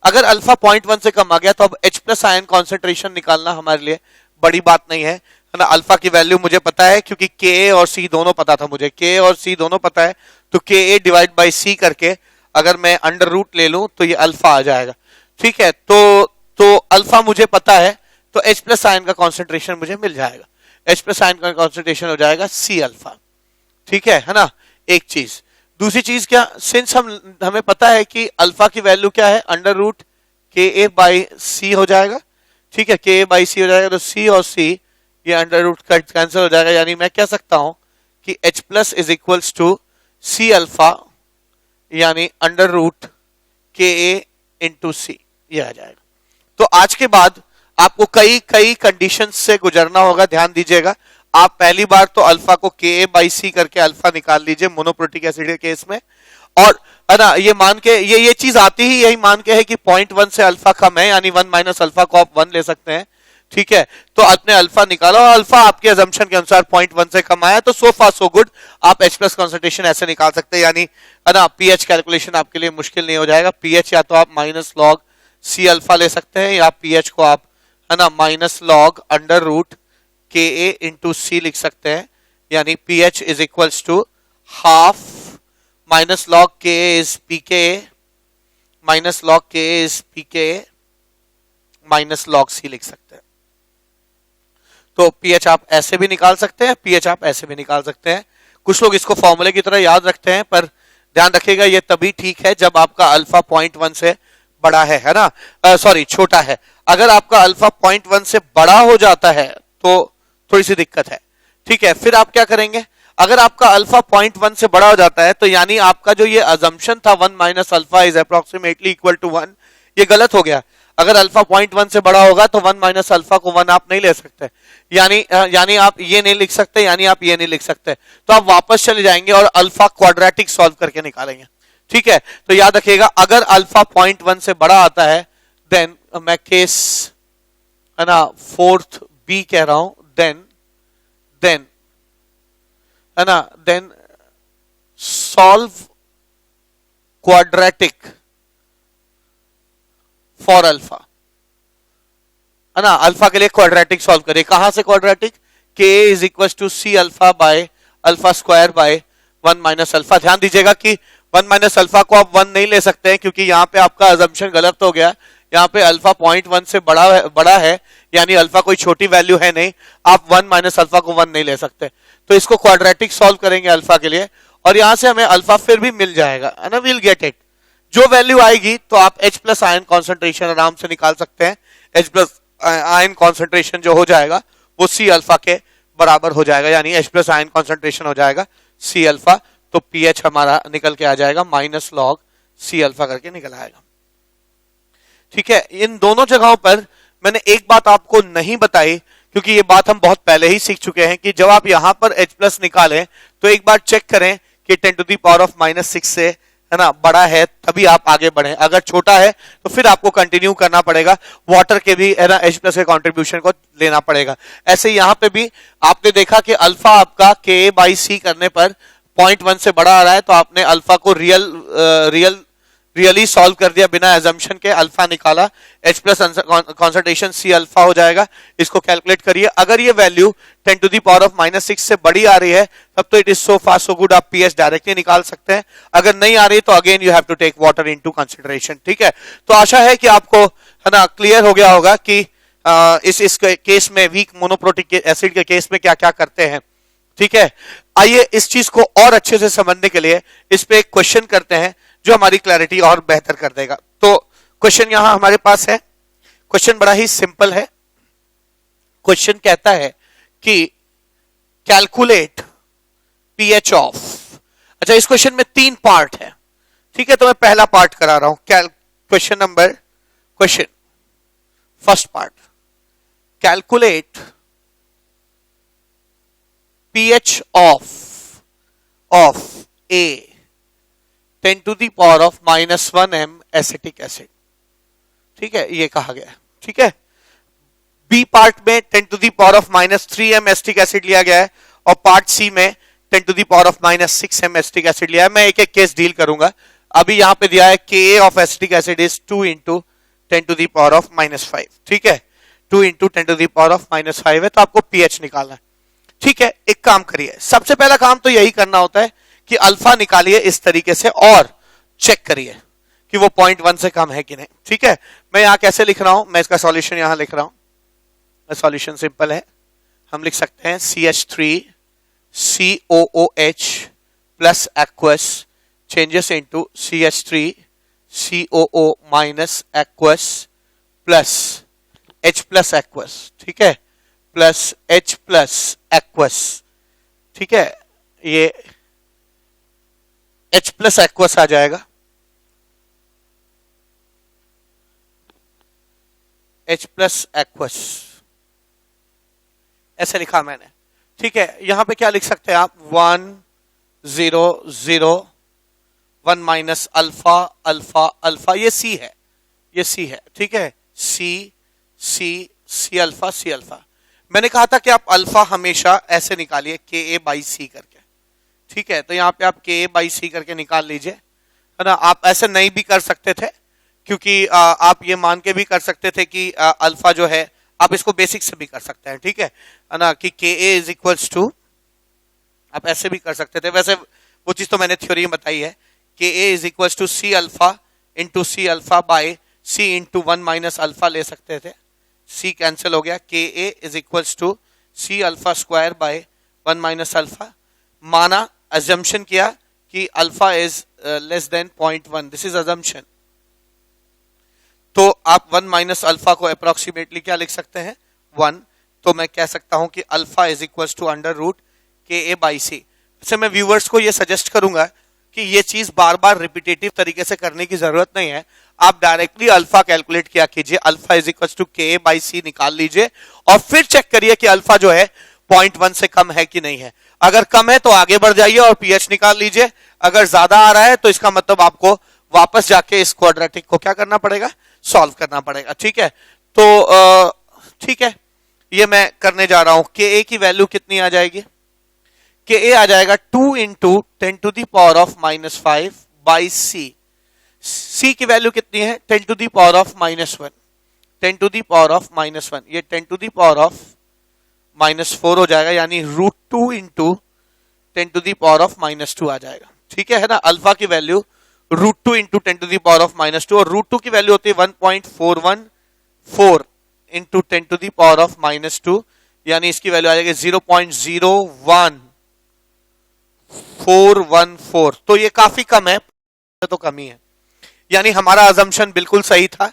Speaker 1: अगर अल्फा 0.1 से कम आ गया तो अब H प्लस आयन कॉन्सेंट्रेशन निकालना हमारे लिए बड़ी बात नहीं है ना। अल्फा की वैल्यू मुझे पता है क्योंकि Ka और C दोनों पता था मुझे, Ka और C दोनों पता है, तो Ka डिवाइड बाई C करके अगर मैं अंडर रूट ले लूं तो ये अल्फा आ जाएगा। ठीक है, तो अल्फा मुझे पता है, तो H प्लस आयन का कॉन्सेंट्रेशन मुझे मिल जाएगा। H प्लस आयन का कॉन्सेंट्रेशन हो जाएगा C अल्फा। ठीक है ना, एक चीज। दूसरी चीज क्या, सिंस हमें पता है कि अल्फा की वैल्यू क्या है, under root Ka by C हो जाएगा। ठीक है, Ka बाई C हो जाएगा, तो C और C ये अंडर रूट कैंसिल हो जाएगा, यानी मैं कह सकता हूं कि H plus is equals to C alpha यानी under root Ka into C, ये आ जाएगा। तो आज के बाद आपको कई कंडीशंस से गुजरना होगा, ध्यान दीजिएगा। आप पहली बार तो अल्फा को Ka बाई C करके अल्फा निकाल लीजिए मोनोप्रोटिक एसिड के केस में, और है ना ये मान के ये चीज आती ही यही मान के है कि 0.1 से अल्फा कम है, यानी 1 माइनस अल्फा को आप 1 ले सकते हैं। ठीक है, तो आपने अल्फा निकाला और अल्फा आपके अजम्पशन के अनुसार 0.1 से कम आया, तो सो फार सो गुड, आप H प्लस कॉन्सेंट्रेशन ऐसे निकाल सकते हैं, यानी है ना पीएच कैलकुलेशन आपके लिए मुश्किल नहीं हो जाएगा। पीएच या तो आप माइनस लॉग C अल्फा ले सकते हैं, या पीएच को आप है ना minus log under root Ka into C लिख सकते हैं, यानी pH is equals to half minus log Ka is Pka minus log Ka is Pka minus log C लिख सकते हैं। तो pH आप ऐसे भी निकाल सकते हैं, pH आप ऐसे भी निकाल सकते हैं। कुछ लोग इसको फॉर्मूले की तरह याद रखते हैं, पर ध्यान रखिएगा ये तभी ठीक है जब आपका अल्फा 0.1 से बड़ा है ना, सॉरी छोटा है। अगर आपका अल्फा 0.1 से बड़ा हो जाता है तो थोड़ी सी दिक्कत है। ठीक है, फिर आप क्या करेंगे, अगर आपका अल्फा 0.1 से बड़ा हो जाता है तो यानी आपका जो ये अजम्पशन था 1 minus alpha is approximately equal to 1, ये गलत हो गया। अगर अल्फा 0.1 से बड़ा होगा तो 1 माइनस अल्फा को 1 आप नहीं ले सकते, यानी आप ये नहीं लिख सकते, यानी आप ये नहीं लिख सकते, तो आप वापस चले जाएंगे और अल्फा क्वाड्रेटिक सॉल्व करके निकालेंगे। ठीक है, तो याद रखिएगा अगर अल्फा 0.1 से बड़ा आता है देन मैं केस है ना 4th B कह रहा हूं, देन है ना then solve quadratic for alpha, है ना अल्फा के लिए क्वाड्रेटिक सॉल्व करिए। कहां से quadratic, Ka is equal to C alpha by alpha square by 1 minus alpha. ध्यान दीजिएगा कि 1 माइनस अल्फा को आप 1 नहीं ले सकते हैं क्योंकि यहां पे आपका अजम्पशन गलत हो गया। यहाँ पे अल्फा 0.1 से बड़ा है यानी अल्फा कोई छोटी वैल्यू है नहीं, आप 1 माइनस अल्फा को 1 नहीं ले सकते। तो इसको क्वाड्रेटिक सॉल्व करेंगे अल्फा के लिए और यहां से हमें अल्फा फिर भी मिल जाएगा, है ना, विल गेट इट। जो वैल्यू आएगी तो आप H प्लस आयन कॉन्सेंट्रेशन आराम से निकाल सकते हैं। H प्लस आयन कॉन्सेंट्रेशन जो हो जाएगा वो C अल्फा के बराबर हो जाएगा, यानी H प्लस आयन कॉन्सेंट्रेशन हो जाएगा C अल्फा, तो pH हमारा निकल के आ जाएगा माइनस लॉग C अल्फा करके निकल आएगा। ठीक है, इन दोनों जगहों पर मैंने एक बात आपको नहीं बताई क्योंकि ये बात हम बहुत पहले ही सीख चुके हैं कि जब आप यहां पर H प्लस निकालें तो एक बार चेक करें कि 10 टू दी पावर ऑफ -6 से है ना बड़ा है तभी आप आगे बढ़े, अगर छोटा है तो फिर आपको कंटिन्यू करना पड़ेगा, वाटर के भी है ना H प्लस के कॉन्ट्रीब्यूशन को लेना पड़ेगा। ऐसे यहां पे भी आपने देखा कि अल्फा आपका Ka बाई C करने पर 0.1 से बड़ा आ रहा है, तो आपने अल्फा को रियली सॉल्व कर दिया बिना एजम्पशन के, अल्फा निकाला, H plus concentration C alpha हो जाएगा। इसको कैलकुलेट करिए, अगर ये value 10 to the power of -6 से बड़ी आ रही है तब तो it is so far so good, आप pH डायरेक्टली निकाल सकते हैं। अगर नहीं आ रही तो again you have to take water into consideration. ठीक है, तो आशा है कि आपको है ना क्लियर हो गया होगा कि इस केस में वीक मोनोप्रोटिक एसिड के केस में क्या क्या करते हैं। ठीक है, आइए इस चीज को और अच्छे से समझने के लिए इस पे एक क्वेश्चन करते हैं जो हमारी क्लैरिटी और बेहतर कर देगा। तो क्वेश्चन यहां हमारे पास है, क्वेश्चन बड़ा ही सिंपल है। क्वेश्चन कहता है कि कैलकुलेट pH ऑफ, अच्छा इस क्वेश्चन में 3 पार्ट है। ठीक है, तो मैं पहला पार्ट करा रहा हूं। Question first part, calculate pH of A 10 to the power of -1 m acetic acid. ठीक है, ये कहा गया। ठीक है, बी पार्ट में 10 to the power of -3 m acetic acid लिया गया है और पार्ट सी में 10 to the power of -6 m acetic acid लिया है। मैं एक एक केस डील करूंगा। अभी यहां पे दिया है Ka of acetic acid is 2 into 10 to the power of -5, ठीक है, 2 into 10 to the power of -5 है, तो आपको pH निकालना है। ठीक है, एक काम करिए, सबसे पहला काम तो यही करना होता है कि अल्फा निकालिए इस तरीके से और चेक करिए कि वो 0.1 से कम है कि नहीं। ठीक है, मैं यहां कैसे लिख रहा हूं, मैं इसका सॉल्यूशन यहां लिख रहा हूं। सॉल्यूशन सिंपल है, हम लिख सकते हैं CH3 COOH plus aqueous changes into CH3 COO minus aqueous plus H plus aqueous, ठीक है, प्लस H प्लस एक्वस, ठीक है, ये H प्लस एक्वस आ जाएगा, H प्लस एक्वस ऐसे लिखा मैंने। ठीक है, यहां पे क्या लिख सकते हैं आप, 1 0 0 1 माइनस अल्फा अल्फा अल्फा, ये C है, ये C है, ठीक है, C C C alpha C alpha. मैंने कहा था कि आप अल्फा हमेशा ऐसे निकालिए KA बाई C करके, ठीक है, तो यहां पे आप KA बाई C करके निकाल लीजिए, है ना। आप ऐसे नहीं भी कर सकते थे, क्योंकि आप ये मान के भी कर सकते थे कि अल्फा जो है, आप इसको बेसिक से भी कर सकते हैं, ठीक है ना, कि KA इज इक्वल्स टू, आप ऐसे भी कर सकते थे, वैसे वो चीज तो मैंने थ्योरी में बताई है, KA is equals to C alpha into C alpha by C into 1 minus alpha ले सकते थे, C कैंसिल हो गया, KA is equals to C alpha square by 1 minus alpha, माना, अजम्पशन किया कि alpha is less than 0.1, this is assumption, तो आप 1 माइनस अल्फा को अप्रोक्सीमेटली क्या लिख सकते हैं, 1, तो मैं कह सकता हूं कि alpha is equals to under root KA by C। वैसे मैं व्यूअर्स को ये सजेस्ट करूंगा कि ये चीज बार बार रिपीटेटिव तरीके से करने की जरूरत नहीं है, आप डायरेक्टली अल्फा कैलकुलेट किया कीजिए, alpha is equals to KA by C निकाल लीजिए और फिर चेक करिए कि अल्फा जो है 0.1 से कम है कि नहीं है। अगर कम है तो आगे बढ़ जाइए और pH निकाल लीजिए, अगर ज्यादा आ रहा है तो इसका मतलब आपको वापस जाके इस क्वाड्रेटिक को क्या करना पड़ेगा, सॉल्व करना पड़ेगा। ठीक है, तो ठीक है, ये मैं करने जा रहा हूं। KA की वैल्यू कितनी आ जाएगी, KA आ जाएगा 2 into 10 to the power of -5 by C। C की वैल्यू कितनी है, 10 to the power of -1, 10 to the power of -1, ये 10 टू दी पावर ऑफ -4 हो जाएगा, यानी √2 into 10 to the power of -2 आ जाएगा। ठीक है ना, अल्फा की value √2 into 10 to the power of -2, और √2 की वैल्यू होती है 1.414 into 10 to the power of -2, यानी इसकी वैल्यू आ जाएगी 0.01414, तो ये काफी कम है, तो कम ही है, यानी हमारा अजम्पशन बिल्कुल सही था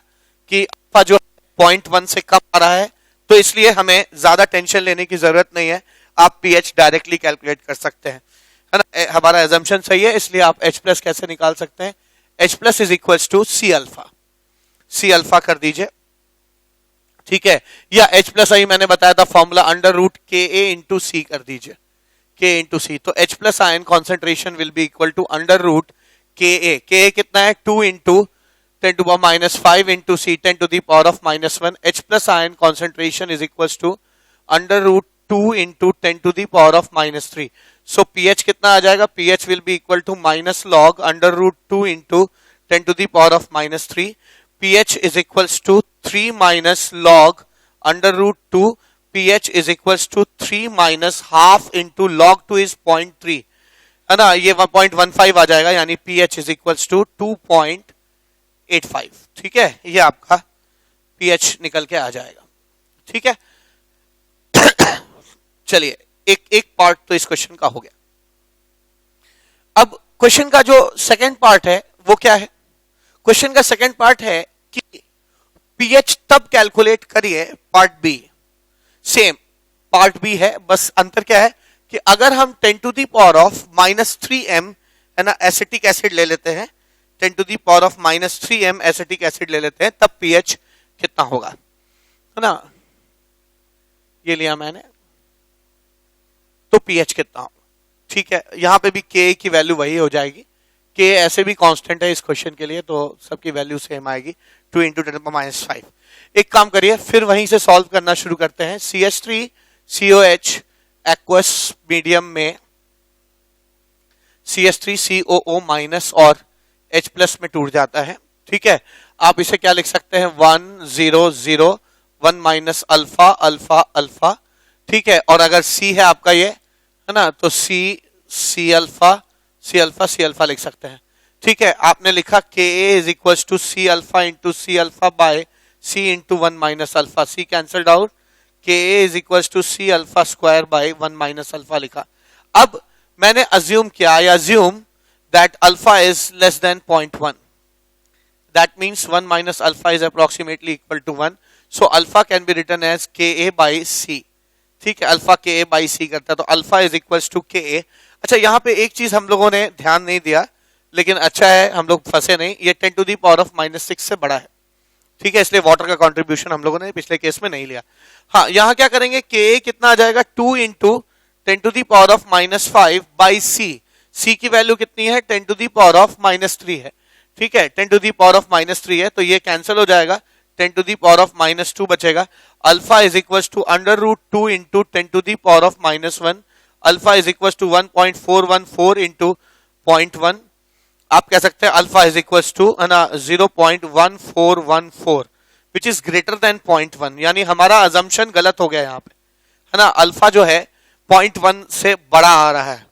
Speaker 1: कि अल्फा जो 0.1 से कम आ रहा है, तो इसलिए हमें ज्यादा टेंशन लेने की जरूरत नहीं है, आप pH डायरेक्टली कैलकुलेट कर सकते हैं, है ना। हमारा एजम्पशन सही है, इसलिए आप H प्लस कैसे निकाल सकते हैं, H plus is equals to C alpha, C alpha कर दीजिए, ठीक है, या H प्लस आई मैंने बताया था formula, under root KA into C कर दीजिए, K इंटू C, तो H plus ion concentration will be equal to under root KA, KA कितना है, 2 into 10 to the power -5 into C 10 to the power of -1, H plus ion concentration is equals to under root 2 into 10 to the power of -3. So pH कितना आ जाएगा, pH will be equal to minus log under root 2 into 10 to the power of -3. pH is equals to 3 minus log under root 2, pH is equals to 3 minus half into log 2 is 0.3, है ना, ये 1.15 आ जाएगा, यानी pH is equals to 2.85, ठीक है, ये आपका pH निकल के आ जाएगा। ठीक है, चलिए एक पार्ट तो इस क्वेश्चन का हो गया। अब क्वेश्चन का जो सेकंड पार्ट है वो क्या है, क्वेश्चन का सेकंड पार्ट है कि pH तब कैलकुलेट करिए, part B same part B है, बस अंतर क्या है कि अगर हम 10 to the power of -3m, है ना, एसिटिक एसिड ले लेते हैं, 10 to the power of -3m acetic acid ले लेते हैं, तब pH कितना होगा, है ना, ये लिया मैंने, तो pH कितना होगा। ठीक है, यहां पे भी K की वैल्यू वही हो जाएगी, K ऐसे भी कांस्टेंट है इस क्वेश्चन के लिए, तो सबकी वैल्यू सेम आएगी, 2 इंटू 10 -5। एक काम करिए, फिर वहीं से सॉल्व करना शुरू करते हैं। CH3 COH एक्वस मीडियम में CH3 COO माइनस और H प्लस में टूट जाता है। ठीक है, आप इसे क्या लिख सकते हैं 1 0 0 1 माइनस अल्फा अल्फा अल्फा, ठीक है। और अगर सी है आपका ये, है ना, तो c alpha c alpha c alpha लिख सकते हैं, ठीक है। आपने लिखा K a is equal to c alpha into c alpha by c into 1 minus alpha, c cancelled out, K a is equal to c alpha square by 1 minus alpha लिखा। अब मैंने अज्यूम किया, I assume that alpha is less than 0.1, that means 1 minus alpha is approximately equal to 1, so alpha can be written as ka by c, ठीक है। Alpha ka by c करता है, तो alpha is equals to ka। अच्छा, यहाँ पे एक चीज हम लोगों ने ध्यान नहीं दिया, लेकिन अच्छा है हम लोग फंसे नहीं, ये 10 टू दी पावर ऑफ -6 से बड़ा है, ठीक है, इसलिए वाटर का कंट्रीब्यूशन हम लोगों ने पिछले केस में नहीं लिया। हाँ, यहाँ क्या करेंगे, ka कितना आ जाएगा 2 into 10 to the power of -5 by c की वैल्यू कितनी है 10 टू दी पावर ऑफ -3 है, ठीक है। 10 टू दी पावर ऑफ -3 है, तो ये कैंसिल हो जाएगा, 10 टू दी पावर ऑफ -2 बचेगा। Alpha is equal to under root 2 into 10 to the power of -1, alpha is equal to 1.414 into 0.1, आप कह सकते हैं अल्फा इज इक्वल टू, है ना, 0.1414 विच इज ग्रेटर देन 0.1, यानी हमारा अजम्पशन गलत हो गया यहाँ पे, है ना। अल्फा जो है 0.1 से बड़ा आ रहा है,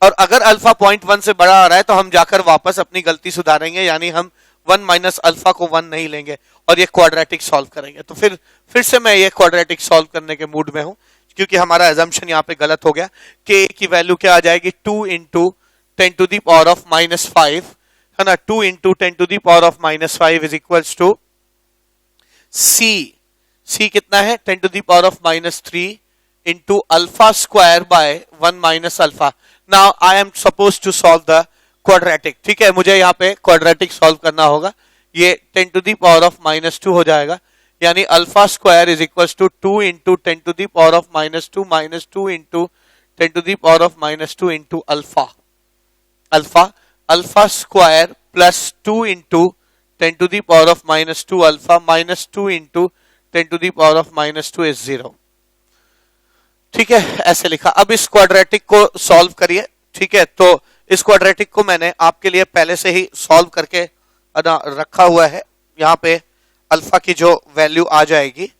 Speaker 1: और अगर अल्फा 0.1 से बड़ा आ रहा है तो हम जाकर वापस अपनी गलती सुधारेंगे, यानी हम 1 माइनस अल्फा को 1 नहीं लेंगे और ये क्वाड्रेटिक सॉल्व करेंगे। तो फिर से मैं ये क्वाड्रेटिक सॉल्व करने के मूड में हूं, क्योंकि हमारा एजम्पशन यहाँ पे गलत हो गया। के की वैल्यू क्या आ जाएगी 2 into 10 to the power of -5, है ना, 2 into 10 to the power of -5 is equals to c कितना है 10 to the power of -3 into alpha square by 1 minus alpha. Now I am suppose to solve the quadratic, ठीक है, मुझे यहाँ पे quadratic solve करना होगा। ये 10 टू दी पावर ऑफ -2 हो जाएगा, यानी alpha square is equal to 2 into 10 to the power of -2 into 10 to the power of -2 into alpha alpha square plus 2 into 10 to the power of -2 alpha -2 into 10 to the power of -2 is 0, ठीक है, ऐसे लिखा। अब इस quadratic को solve करिए, ठीक है। तो इस क्वाड्रेटिक को मैंने आपके लिए पहले से ही सॉल्व करके रखा हुआ है। यहाँ पे अल्फा की जो वैल्यू आ जाएगी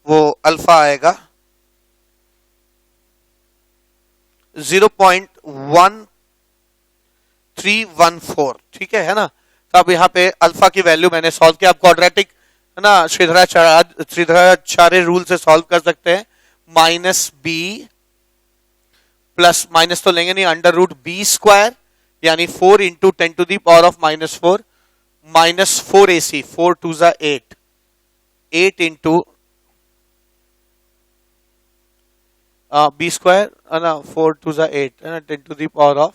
Speaker 1: वो अल्फा आएगा 0.1314, ठीक है ना। तो अब यहाँ पे अल्फा की वैल्यू मैंने सॉल्व किया। अब क्वाड्रेटिक, है ना, श्रीधराचार्य रूल से सॉल्व कर सकते हैं। माइनस बी प्लस माइनस तो लेंगे नहीं, अंडर रूट बी स्क्वायर, यानी 4 into 10 to the power of -4 minus 4ac 4 2 जा 8 इंटू बी स्क्वायर, है ना, 4 2 जा 8, है ना, 10 to the power of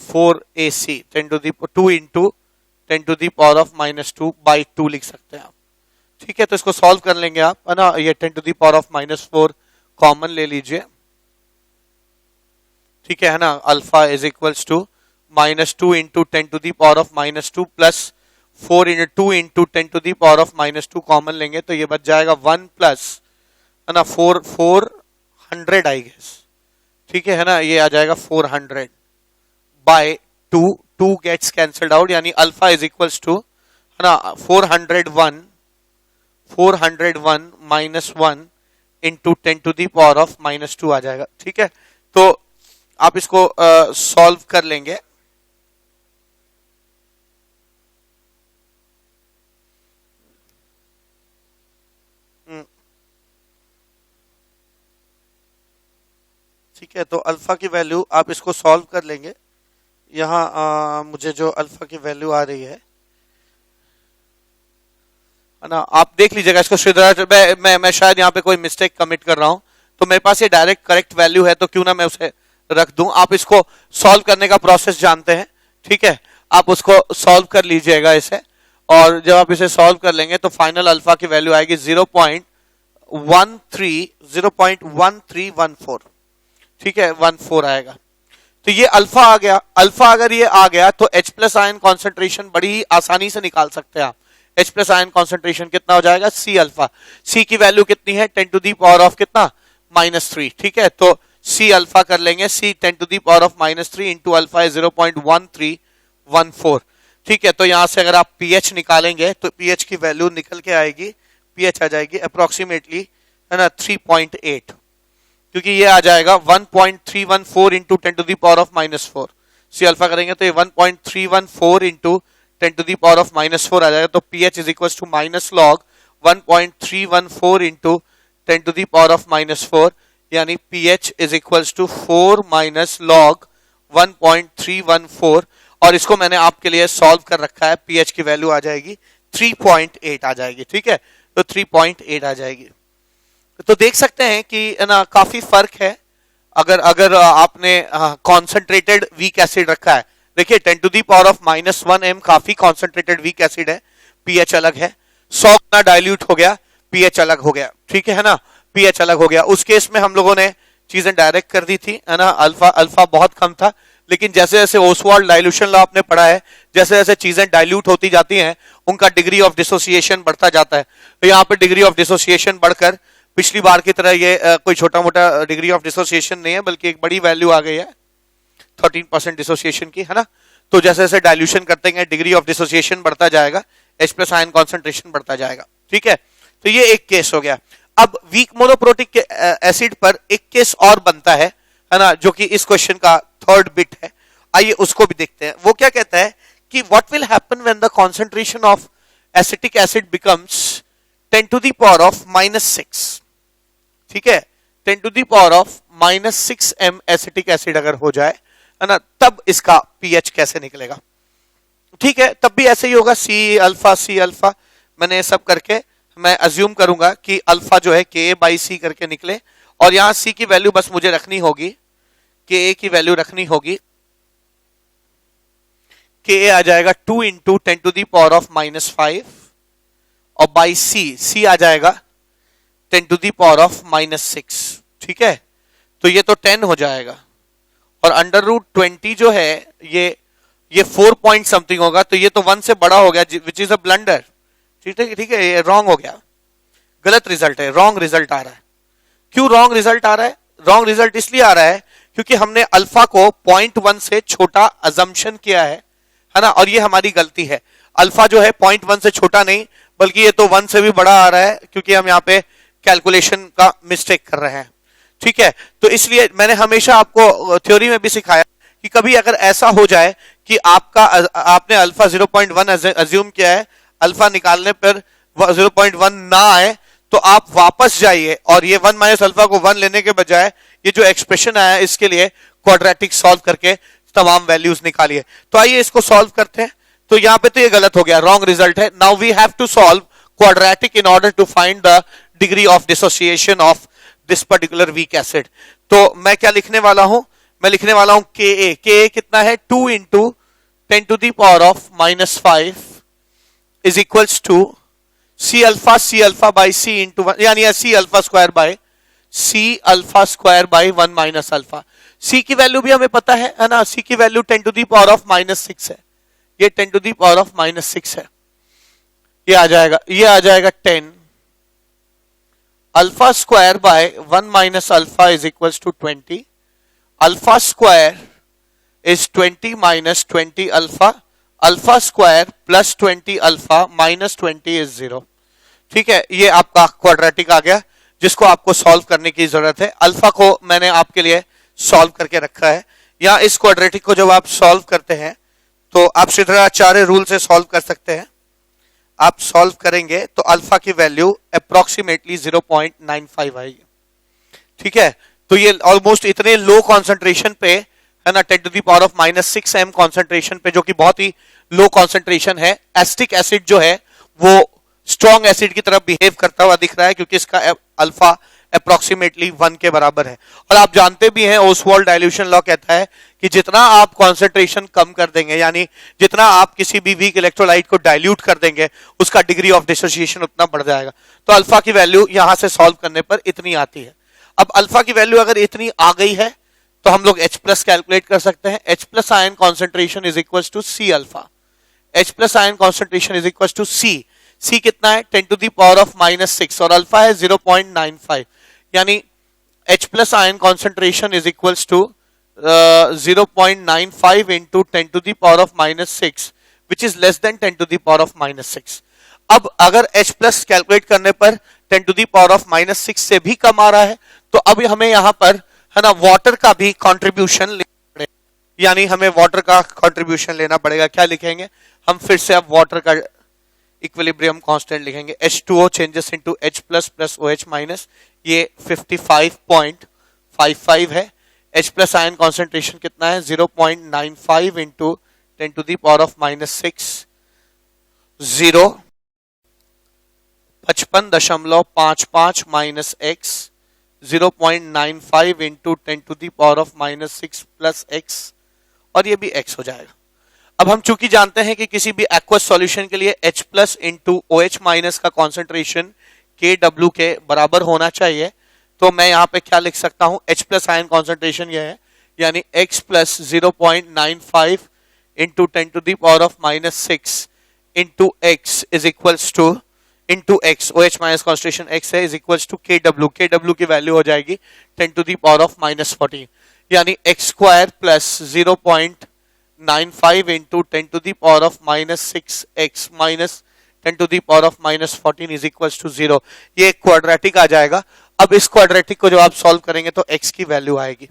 Speaker 1: 4ac 10 to the 2 into 10 to the power of -2 by 2 लिख सकते हैं आप, ठीक है। तो इसको सॉल्व कर लेंगे आप, है ना। ये 10 to the power of -4 common ले लीजिए, ठीक है ना। Alpha is equals to -2 into 10 to the power of -2 plus 4 into 2 into 10 to the power of -2 common लेंगे तो ये बच जाएगा 1 प्लस, है ना, 400 आई गेस, ठीक है ना। ये आ जाएगा 400 बाय 2 गेट्स कैंसल्ड आउट, यानी अल्फा इज इक्वल्स टू, है ना, 401 minus 1 into 10 to the power of -2 आ जाएगा, ठीक है। तो आप इसको सॉल्व कर लेंगे। ठीक है, तो अल्फा की वैल्यू आप इसको सॉल्व कर लेंगे। यहाँ मुझे जो अल्फा की वैल्यू आ रही है ना, आप देख लीजिएगा इसको। श्रीधर मैं शायद यहाँ पे कोई मिस्टेक कमिट कर रहा हूं, तो मेरे पास ये डायरेक्ट करेक्ट वैल्यू है, तो क्यों ना मैं उसे रख दूं। आप इसको सॉल्व करने का प्रोसेस जानते हैं, ठीक है। आप उसको सॉल्व कर लीजिएगा इसे, और जब आप इसे सॉल्व कर लेंगे तो फाइनल अल्फा की वैल्यू आएगी 0.1314, ठीक है, 14 आएगा। तो ये अल्फा आ गया। अल्फा अगर ये आ गया तो H प्लस आयन कॉन्सेंट्रेशन बड़ी ही आसानी से निकाल सकते हैं आप। H प्लस आयन कॉन्सेंट्रेशन कितना हो जाएगा, C अल्फा। C की वैल्यू कितनी है 10 टू दी पावर ऑफ कितना -3, ठीक है। तो C अल्फा कर लेंगे, C 10 to the power of -3 into alpha है 0.13 14। ठीक है, तो यहां से अगर आप पीएच निकालेंगे तो पीएच की वैल्यू निकल के आएगी, पीएच आ जाएगी अप्रोक्सीमेटली, है ना, 3.8, क्योंकि ये आ जाएगा 1.314 into 10 to the power of -4। C alpha करेंगे तो ये 1.314 into 10 to the power of -4 आ जाएगा। तो pH is equal to minus log 1.314 into 10 to the power of -4, यानी pH is equal to 4 minus log 1.314, और इसको मैंने आपके लिए सॉल्व कर रखा है। पीएच की वैल्यू आ जाएगी 3.8 आ जाएगी। ठीक है, तो 3.8 आ जाएगी। तो देख सकते हैं कि ना काफी फर्क है अगर आपने कॉन्सेंट्रेटेड वीक एसिड रखा है। देखिए 10 to the power of -1 m काफी कॉन्सेंट्रेटेड वीक एसिड है, पीएच अलग है। 100 गुना डाइल्यूट हो गया, पीएच अलग हो गया। ठीक है ना, पीएच अलग हो गया। उस केस में हम लोगों ने चीजें डायरेक्ट कर दी थी, है ना, अल्फा बहुत कम था। लेकिन जैसे जैसे ओसवाल्ड डाइल्यूशन लॉ आपने पढ़ा है, जैसे जैसे चीजें डाइल्यूट होती जाती हैं, उनका डिग्री ऑफ डिसोसिएशन बढ़ता जाता है। तो यहाँ पे डिग्री ऑफ डिसोसिएशन बढ़कर पिछली बार की तरह ये कोई छोटा मोटा डिग्री ऑफ डिसोसिएशन नहीं है, बल्कि एक बड़ी वैल्यू आ गई है 13% डिसोसिएशन की, है ना। तो जैसे जैसे डाइल्यूशन करते हैं डिग्री ऑफ डिसोसिएशन बढ़ता जाएगा, H+ आयन कॉन्सेंट्रेशन बढ़ता जाएगा। ठीक है, तो ये एक केस हो गया। अब वीक मोनोप्रोटिक एसिड पर एक केस और बनता है ना, जो कि इस क्वेश्चन का थर्ड बिट है। आइए उसको भी देखते हैं। वो क्या कहता है कि what will happen when the concentration of acetic acid becomes 10 to the power of -6। ठीक है, 10 to the power of -6 m acetic acid अगर हो जाए, है ना, तब इसका पीएच कैसे निकलेगा। ठीक है, तब भी ऐसे ही होगा, सी अल्फा मैंने सब करके मैं अज्यूम करूंगा कि अल्फा जो है Ka/C करके निकले, और यहां सी की वैल्यू बस मुझे रखनी होगी, Ka की वैल्यू रखनी होगी, Ka आ जाएगा 2 into 10 to the power of -5, और बाई सी आ जाएगा 10 टू दी पावर ऑफ -6। ठीक है, तो ये तो 10 हो जाएगा, और √20 जो है ये 4 पॉइंट समथिंग होगा, तो ये तो 1 से बड़ा हो गया, विच इज अ ब्लंडर। ठीक है, ये रॉन्ग हो गया, गलत रिजल्ट है, रॉन्ग रिजल्ट आ रहा है। क्यों रॉन्ग रिजल्ट आ रहा है? रॉन्ग रिजल्ट इसलिए आ रहा है क्योंकि हमने अल्फा को 0.1 से छोटा अजम्पशन किया है ना, और ये हमारी गलती है। अल्फा जो है 0.1 से छोटा नहीं, बल्कि ये तो 1 से भी बड़ा आ रहा है, क्योंकि हम यहाँ पे कैलकुलेशन का मिस्टेक कर रहे हैं। ठीक है, तो इसलिए मैंने हमेशा आपको थ्योरी में भी सिखाया कि कभी अगर ऐसा हो जाए कि आपने अल्फा 0.1 अज्यूम किया है, अल्फा निकालने पर 0.1 ना आए, तो आप वापस जाइए और ये 1 माइनस अल्फा को 1 लेने के बजाय ये जो एक्सप्रेशन आया इसके लिए क्वाड्रेटिक सॉल्व करके तमाम वैल्यूज निकालिए। तो आइए इसको सॉल्व करते हैं। तो यहां पे तो ये गलत हो गया, रॉन्ग रिजल्ट है। Now we have to solve quadratic in order to find the degree of dissociation of this particular weak acid. तो मैं क्या लिखने वाला हूं? मैं लिखने वाला हूं Ka कितना है, 2 into 10 to the power of -5 is equals to C alpha by C into 1, यानी C alpha square by 1 minus alpha. C की वैल्यू भी हमें पता है ना, C की value 10 to the power of -6 है, ये 10 टू दी पावर ऑफ -6 है। ये आ जाएगा 10 alpha square by 1 minus alpha is equals to 20। Alpha square is 20 minus 20 alpha, alpha square plus 20 alpha minus 20 is 0। ठीक है, ये आपका क्वाड्रेटिक आ गया जिसको आपको सॉल्व करने की जरूरत है। अल्फा को मैंने आपके लिए सॉल्व करके रखा है। या इस क्वाड्रेटिक को जब आप सॉल्व करते हैं तो आप श्रीधराचार्य रूल से सॉल्व कर सकते हैं। आप सॉल्व करेंगे तो अल्फा की वैल्यू अप्रोक्सीमेटली 0.95 आएगी। ठीक है, तो ये ऑलमोस्ट इतने लो कॉन्सेंट्रेशन पे है ना, 10 to the power of -6 m concentration पे, जो कि बहुत ही लो कॉन्सेंट्रेशन है। एसिटिक एसिड जो है वो स्ट्रॉन्ग एसिड की तरफ बिहेव करता हुआ दिख रहा है, क्योंकि इसका अल्फा अप्रोक्सीमेटली 1 के बराबर है। और आप जानते भी हैं ओसवाल्ड डाइल्यूशन लॉ कहता है कि जितना आप कॉन्सेंट्रेशन कम कर देंगे, यानी जितना आप किसी भी वीक इलेक्ट्रोलाइट को डाइल्यूट कर देंगे, उसका डिग्री ऑफ डिसोसिएशन उतना बढ़ जाएगा। तो अल्फा की वैल्यू यहां से सॉल्व करने पर इतनी आती है। अब अल्फा की वैल्यू अगर इतनी आ गई है तो हम लोग H+ कैलकुलेट कर सकते हैं। H+ ion concentration is equal to C alpha. H+ ion concentration is equal to C कितना है, 10 टू दी पावर ऑफ -6, और अल्फा है 0.95, यानी H+ ion concentration is equal to 0.95 into 10 to the power of minus 6 which is less than 10 to the power of minus 6. अब अगर H plus calculate करने पर 10 to the power of minus 6 से भी कम आ रहा है तो अब हमें यहां पर है ना वाटर का भी कंट्रीब्यूशन लेना पड़ेगा, यानी हमें वाटर का कंट्रीब्यूशन लेना पड़ेगा. क्या लिखेंगे हम फिर से, अब वाटर का इक्विलिब्रियम कांस्टेंट लिखेंगे. H2O changes into H plus plus OH minus, ये 55.55 है. H प्लस आयन कॉन्सेंट्रेशन कितना है 0.95 into 10 to the power of minus 6, 55.55 minus x 0.95 into 10 to the power of minus 6 plus x, और ये भी x हो जाएगा. अब हम चूंकि जानते हैं कि किसी भी एक्वस सॉल्यूशन के लिए H plus into OH minus का कॉन्सेंट्रेशन KW के बराबर होना चाहिए, तो मैं यहां पे क्या लिख सकता हूं, H प्लस आयन कॉन्सेंट्रेशन ये है, यानी x plus 0.95 into 10 to the power of minus 6 into x is equals to into x, OH minus concentration x है, is equals to KW. KW की वैल्यू हो जाएगी 10 to the power of minus 14, यानी x square plus 0.95 into 10 to the power of minus 6x minus 10 to the power of minus 14 is equals to 0. ये quadratic आ जाएगा. अब इस क्वाड्रेटिक को जब आप सॉल्व करेंगे तो x की वैल्यू आएगी.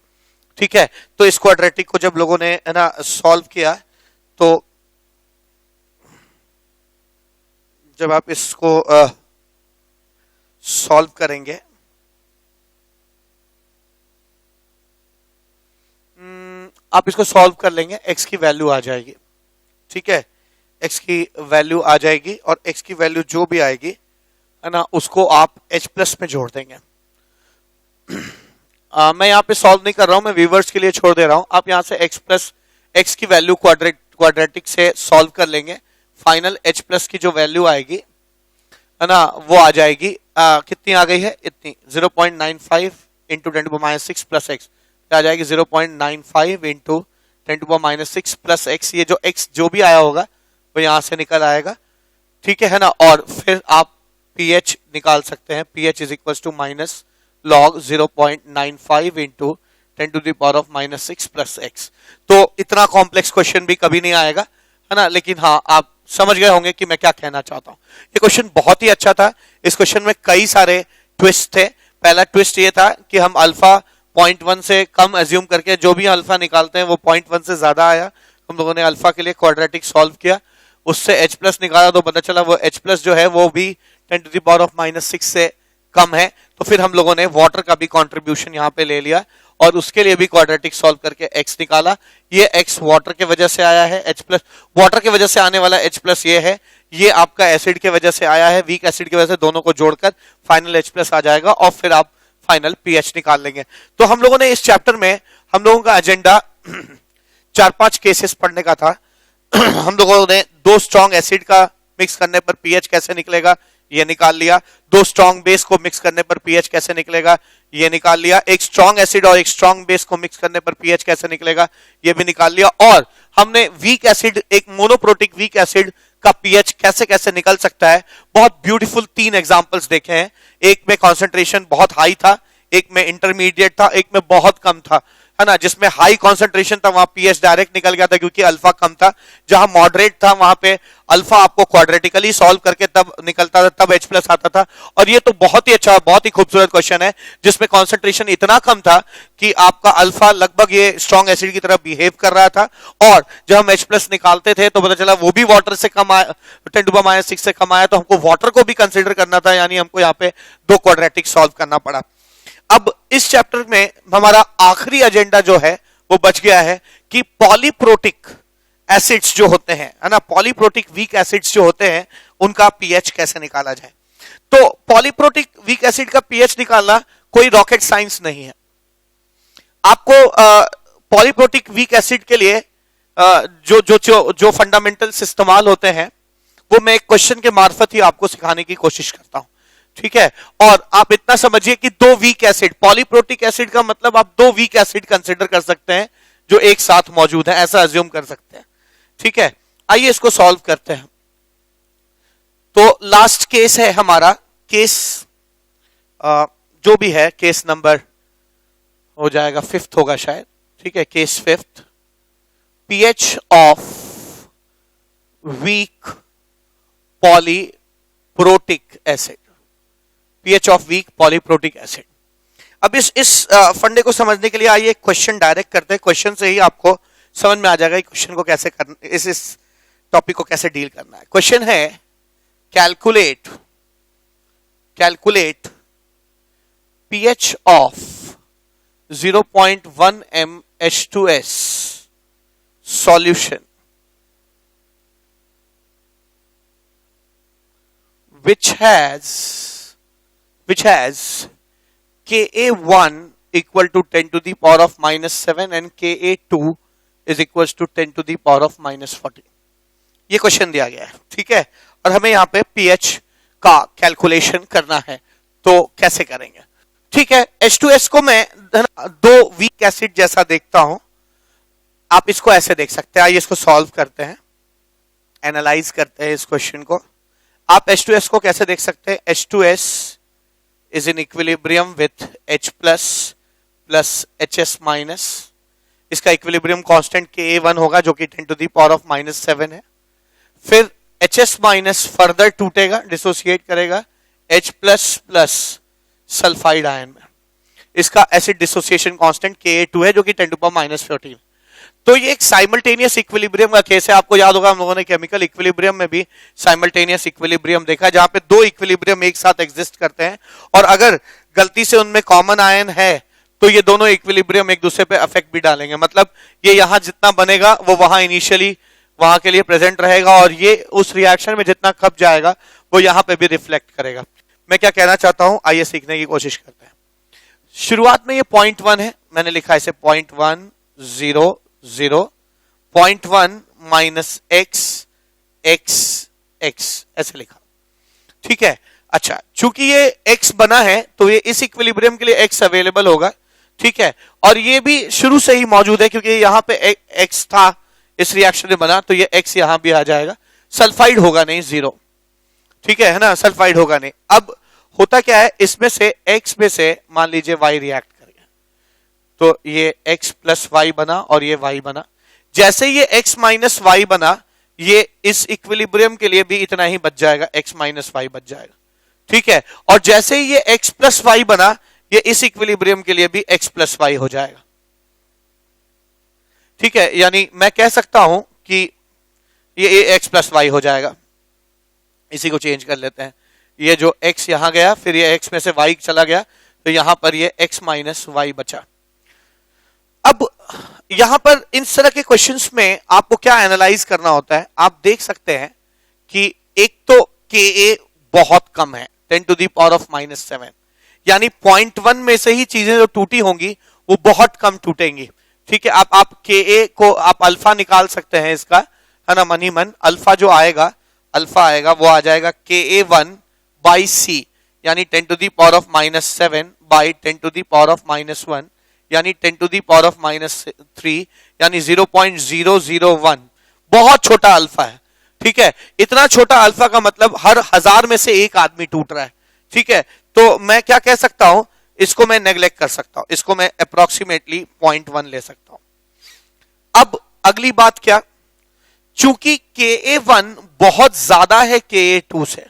Speaker 1: ठीक है, तो इस क्वाड्रेटिक को जब लोगों ने है ना सॉल्व किया, तो जब आप इसको सॉल्व करेंगे, आप इसको सॉल्व कर लेंगे, x की वैल्यू आ जाएगी. ठीक है, x की वैल्यू आ जाएगी, और x की वैल्यू जो भी आएगी है ना उसको आप H प्लस में जोड़ देंगे. मैं यहाँ पे सॉल्व नहीं कर रहा हूं, मैं व्यूवर्स के लिए छोड़ दे रहा हूं. आप यहां से x प्लस x की वैल्यू क्वाड्रेटिक से सॉल्व कर लेंगे. फाइनल H प्लस की जो वैल्यू आएगी है ना वो आ जाएगी कितनी आ गई है, इतनी 0.95 into 10 to minus 6 plus x, आ जाएगी 0.95 into 10 to minus 6 plus x. ये जो x जो भी आया होगा वो यहां से निकल आएगा. ठीक है ना, और फिर आप pH निकाल सकते हैं. pH is equal to minus log 0.95 into 10 to the power of minus 6 plus x. तो इतना कॉम्प्लेक्स क्वेश्चन भी कभी नहीं आएगा है ना, लेकिन हाँ आप समझ गए होंगे कि मैं क्या कहना चाहता हूं. ये क्वेश्चन बहुत ही अच्छा था. इस क्वेश्चन में कई सारे ट्विस्ट थे. पहला ट्विस्ट ये था कि हम अल्फा 0.1 से कम एज्यूम करके जो भी अल्फा निकालते हैं वो 0.1 से ज्यादा आया. हम लोगों ने अल्फा के लिए क्वाड्रेटिक सॉल्व किया, उससे H प्लस निकाला तो पता चला वो H प्लस जो है वो भी 10 to the power of minus 6 से कम है. तो फिर हम लोगों ने वाटर का भी कंट्रीब्यूशन यहाँ पे ले लिया और उसके लिए भी क्वाड्रेटिक सॉल्व करके x निकाला. ये x वाटर के वजह से आया है, H प्लस वाटर के वजह से आने वाला H प्लस ये है, ये आपका एसिड के वजह से आया है, वीक एसिड की वजह से. दोनों को जोड़कर फाइनल H प्लस आ जाएगा और फिर आप फाइनल pH निकाल लेंगे. तो हम लोगों ने इस चैप्टर में हम लोगों का एजेंडा 4-5 केसेस पढ़ने का था. हम लोगों ने 2 स्ट्रॉन्ग एसिड का मिक्स करने पर pH कैसे निकलेगा ये निकाल लिया. 2 स्ट्रॉन्ग बेस को मिक्स करने पर pH कैसे निकलेगा ये निकाल लिया. एक स्ट्रॉन्ग एसिड और एक स्ट्रॉन्ग बेस को मिक्स करने पर pH कैसे निकलेगा ये भी निकाल लिया. और हमने वीक एसिड, एक मोनोप्रोटिक वीक एसिड का pH कैसे कैसे निकल सकता है, बहुत ब्यूटीफुल 3 एग्जांपल्स देखे हैं. एक में कॉन्सेंट्रेशन बहुत हाई था, एक में इंटरमीडिएट था, एक में बहुत कम था है ना. जिसमें हाई कॉन्सेंट्रेशन था वहां pH डायरेक्ट निकल गया था क्योंकि अल्फा कम था. जहां मॉडरेट था वहां पे अल्फा आपको क्वाड्रेटिकली सॉल्व करके तब निकलता था, तब H प्लस आता था. और ये तो बहुत ही अच्छा, बहुत ही खूबसूरत क्वेश्चन है जिसमें कॉन्सेंट्रेशन इतना कम था कि आपका अल्फा लगभग ये स्ट्रॉन्ग एसिड की तरह बिहेव कर रहा था. और जब हम H प्लस निकालते थे तो पता चला वो भी वाटर से कम आया, 10 टू माइनस 6 से कम आया. तो हमको वाटर को भी कंसिडर करना था, यानी हमको यहाँ पे 2 क्वाड्रेटिक सॉल्व करना पड़ा. अब इस चैप्टर में हमारा आखिरी एजेंडा जो है वो बच गया है कि पॉलीप्रोटिक एसिड्स जो होते हैं है ना, पॉलीप्रोटिक वीक एसिड्स जो होते हैं उनका pH कैसे निकाला जाए. तो पॉलीप्रोटिक वीक एसिड का pH निकालना कोई रॉकेट साइंस नहीं है. आपको पॉलीप्रोटिक वीक एसिड के लिए जो जो जो जो फंडामेंटल्स इस्तेमाल होते हैं वो मैं एक क्वेश्चन के मार्फत ही आपको सिखाने की कोशिश करता हूं. ठीक है, और आप इतना समझिए कि 2 वीक एसिड, पॉलीप्रोटिक एसिड का मतलब आप 2 वीक एसिड कंसिडर कर सकते हैं जो एक साथ मौजूद है, ऐसा अज्यूम कर सकते हैं. ठीक है, आइए इसको सॉल्व करते हैं. तो लास्ट केस है हमारा, केस जो भी है, केस नंबर हो जाएगा 5th होगा शायद. ठीक है, case fifth, pH of weak polyprotic acid, pH of weak polyprotic acid. अब इस फंडे को समझने के लिए आइए क्वेश्चन डायरेक्ट करते हैं। क्वेश्चन से ही आपको समझ में आ जाएगा क्वेश्चन को कैसे करना, इस टॉपिक को कैसे डील करना है। क्वेश्चन है calculate pH of 0.1 m H2S solution which has Ka1 equal to 10 to the power of minus 7 and Ka2 is equals to 10 to the power of minus 40। ये क्वेश्चन दिया गया है, ठीक है, और हमें यहाँ पे pH का कैलकुलेशन करना है, तो कैसे करेंगे? ठीक है, H2S को मैं दो वीक एसिड जैसा देखता हूं, आप इसको ऐसे देख सकते हैं। आइए इसको सॉल्व करते हैं, एनालाइज करते हैं इस क्वेश्चन को। आप H2S को कैसे देख सकते हैं? H2S is in equilibrium with H plus HS minus, इसका इक्विलिब्रियम कांस्टेंट Ka1 होगा जो कि 10 to the power of minus 7 है। फिर HS माइनस फर्दर टूटेगा, डिसोसिएट करेगा H प्लस सल्फाइड आयन में, इसका एसिड डिसोसिएशन कांस्टेंट Ka2 है जो कि 10 टू पावर माइनस 14। तो ये एक साइमल्टेनियस इक्विलिब्रियम का केस है। आपको याद होगा हम लोगों ने केमिकल इक्विलिब्रियम में भी साइमल्टेनियस इक्विलिब्रियम देखा, जहां पे दो इक्विलिब्रियम एक साथ एग्जिस्ट करते हैं और अगर गलती से उनमें कॉमन आयन है तो ये दोनों इक्विलिब्रियम एक दूसरे पे अफेक्ट भी डालेंगे। मतलब ये यहां जितना बनेगा वो वहां इनिशियली वहां के लिए प्रेजेंट रहेगा और ये उस रिएक्शन में जितना खप जाएगा वो यहां पे भी रिफ्लेक्ट करेगा। मैं क्या कहना चाहता हूं, आइए सीखने की कोशिश करते हैं। शुरुआत में ये 0.1 है, मैंने लिखा इसे 0.1 0 0 0.1 माइनस x ऐसे लिखा, ठीक है। अच्छा, चूंकि ये x बना है तो ये इस इक्विलिब्रियम के लिए x अवेलेबल होगा, ठीक है, और ये भी शुरू से ही मौजूद है क्योंकि यहां पे x था इस रिएक्शन में बना, तो ये x यहां भी आ जाएगा। सल्फाइड होगा नहीं, 0, ठीक है ना, सल्फाइड होगा नहीं। अब होता क्या है, इसमें से x में से मान लीजिए y रिएक्ट कर गया, तो ये x प्लस y बना और ये y बना। जैसे ये x माइनस y बना, ये इस इक्विलिब्रियम के लिए भी इतना ही बच जाएगा, x माइनस y बच जाएगा, ठीक है। और जैसे ही ये x प्लस y बना, ये इस इक्विलिब्रियम के लिए भी x प्लस y हो जाएगा, ठीक है। यानी मैं कह सकता हूं कि ये x प्लस y हो जाएगा। इसी को चेंज कर लेते हैं, ये जो x यहां गया, फिर ये x में से y चला गया, तो यहां पर ये x माइनस y बचा। अब यहां पर इन तरह के क्वेश्चंस में आपको क्या एनालाइज करना होता है, आप देख सकते हैं कि एक तो Ka बहुत कम है, 10 to the power of minus 7, यानी 0.1 में से ही चीजें जो टूटी होंगी वो बहुत कम टूटेंगी, ठीक है। आप Ka को आप अल्फा निकाल सकते हैं इसका, है ना, मन ही मन। अल्फा जो आएगा, अल्फा आएगा वो आ जाएगा Ka1 बाई C, यानी 10 to the power of minus 7 by 10 to the power of minus 1, यानी 10 to the power of minus 3, यानी 0.001। बहुत छोटा अल्फा है, ठीक है। इतना छोटा अल्फा का मतलब हर 1000 में से एक आदमी टूट रहा है, ठीक है। तो मैं क्या कह सकता हूं, इसको मैं नेग्लेक्ट कर सकता हूं, इसको मैं अप्रोक्सीमेटली 0.1 ले सकता हूं। अब अगली बात क्या, चूंकि Ka1 बहुत ज्यादा है Ka2 से,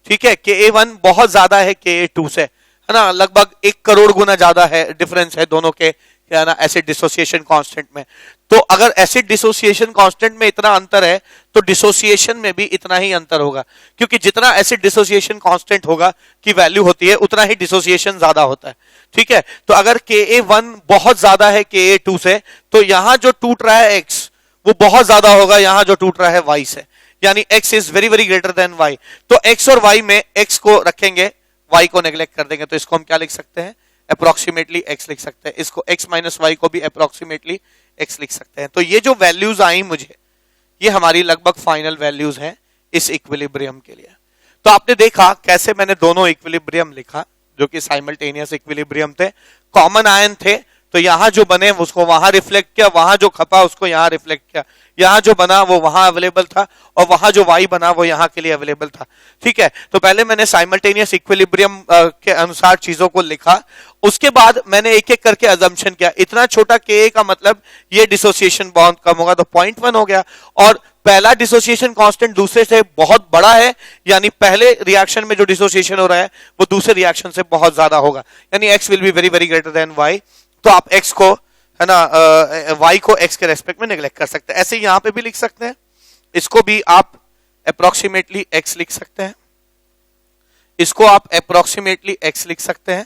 Speaker 1: ठीक है, Ka1 बहुत ज्यादा है Ka2 से, है ना, लगभग 1 करोड़ गुना ज्यादा है, डिफरेंस है दोनों के, है ना, एसिड डिसोसिएशन कांस्टेंट में। तो अगर एसिड डिसोसिएशन कांस्टेंट में इतना अंतर है तो डिसोसिएशन में भी इतना ही अंतर होगा, क्योंकि जितना एसिड डिसोसिएशन कांस्टेंट होगा की वैल्यू होती है उतना ही डिसोसिएशन ज्यादा होता है, ठीक है। तो अगर Ka1 बहुत ज्यादा है Ka2 से, तो यहां जो टूट रहा है x वो बहुत ज्यादा होगा यहां जो टूट रहा है y से, यानी x is very very greater than y। तो x और y में x को रखेंगे, y को नेग्लेक्ट कर देंगे, तो इसको हम क्या लिख सकते हैं, अप्रोक्सीमेटली x लिख सकते हैं। इसको x माइनस y को भी अप्रोक्सीमेटली x लिख सकते हैं। तो ये जो वैल्यूज आई मुझे, ये हमारी लगभग फाइनल वैल्यूज हैं इस इक्विलिब्रियम के लिए। तो आपने देखा कैसे मैंने दोनों इक्विलिब्रियम लिखा जो कि साइमल्टेनियस इक्विलिब्रियम थे, कॉमन आयन थे, तो यहां जो बने उसको वहां रिफ्लेक्ट किया, वहां जो खपा उसको यहां रिफ्लेक्ट किया, यहां जो बना वो वहां अवेलेबल था और वहां जो y बना वो यहां के लिए अवेलेबल था। ठीक है, तो पहले मैंने साइमल्टेनियस इक्विलिब्रियम के अनुसार चीजों को लिखा, उसके बाद मैंने एक एक करके अजम्पशन किया। इतना छोटा Ka का मतलब ये डिसोसिएशन बॉन्ड कम होगा, तो 0.1 हो गया। और पहला डिसोसिएशन कांस्टेंट दूसरे से बहुत बड़ा है, यानी पहले रिएक्शन में जो डिसोसिएशन हो रहा है वो दूसरे रिएक्शन से बहुत ज्यादा होगा, यानी x will be very very greater than y। तो आप x को, है ना, y को x के रेस्पेक्ट में नेग्लेक्ट कर सकते हैं। ऐसे यहां पे भी लिख सकते हैं, इसको भी आप अप्रोक्सीमेटली x लिख सकते हैं, इसको आप अप्रोक्सीमेटली x लिख सकते हैं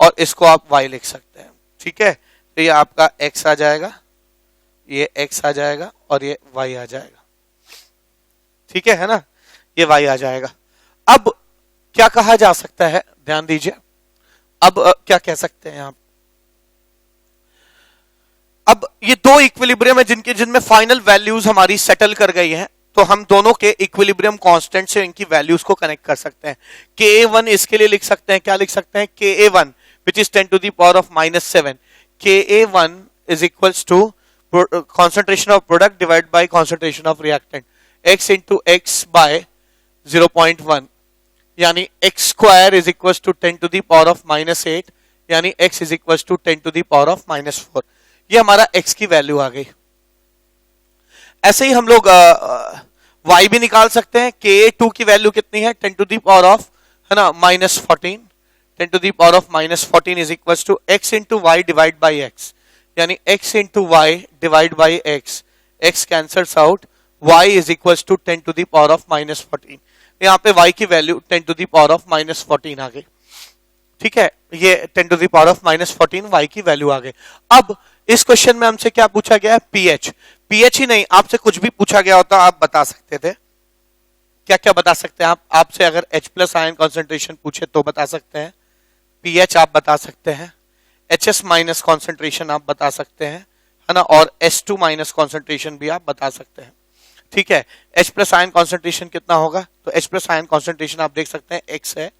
Speaker 1: और इसको आप y लिख सकते हैं। ठीक है, तो ये आपका x आ जाएगा, ये x आ जाएगा और ये y आ जाएगा। ठीक है ना, ये y आ जाएगा। अब क्या कहा जा सकता है, ध्यान दीजिए, अब क्या कह सकते हैं आप, अब ये दो इक्विलिब्रियम है जिनमें फाइनल वैल्यूज हमारी सेटल कर गई हैं, तो हम दोनों के इक्विलिब्रियम कांस्टेंट से इनकी वैल्यूज को कनेक्ट कर सकते हैं। Ka1 इसके लिए लिख सकते हैं, क्या लिख सकते हैं, Ka1 which is 10 to the power of -7, Ka1 is equals to concentration of product divided by concentration of reactant, x into x by 0.1, यानी x square is equals to 10 to the power of -8, यानी x is equals to 10 to the power of -4। ये हमारा x की value आ गई। ऐसे ही हम लोग y भी निकाल सकते हैं। Ka2 की वैल्यू कितनी है, 10 to the power of, है ना, -14, 10 to the power of -14 is equals to x into y divided by x, यानी x into y divided by x, x cancels out, y is equals to 10 to the power of -14। यहाँ पे y की value 10 to the power of -14 आ गई। ठीक है, ये 10 to the power of -14 y की value आ गई। अब इस क्वेश्चन में हमसे क्या पूछा गया है, pH। pH ही नहीं, आपसे कुछ भी पूछा गया होता आप बता सकते थे। क्या क्या बता सकते हैं आप, आपसे अगर H+ आयन कॉन्सेंट्रेशन पूछे तो बता सकते हैं, pH आप बता सकते हैं, HS- कॉन्सेंट्रेशन आप बता सकते हैं, है ना, और S2- कॉन्सेंट्रेशन भी आप बता सकते हैं। ठीक है, H+ आयन कॉन्सेंट्रेशन कितना होगा, तो H+ आयन कॉन्सेंट्रेशन आप देख सकते हैं x है,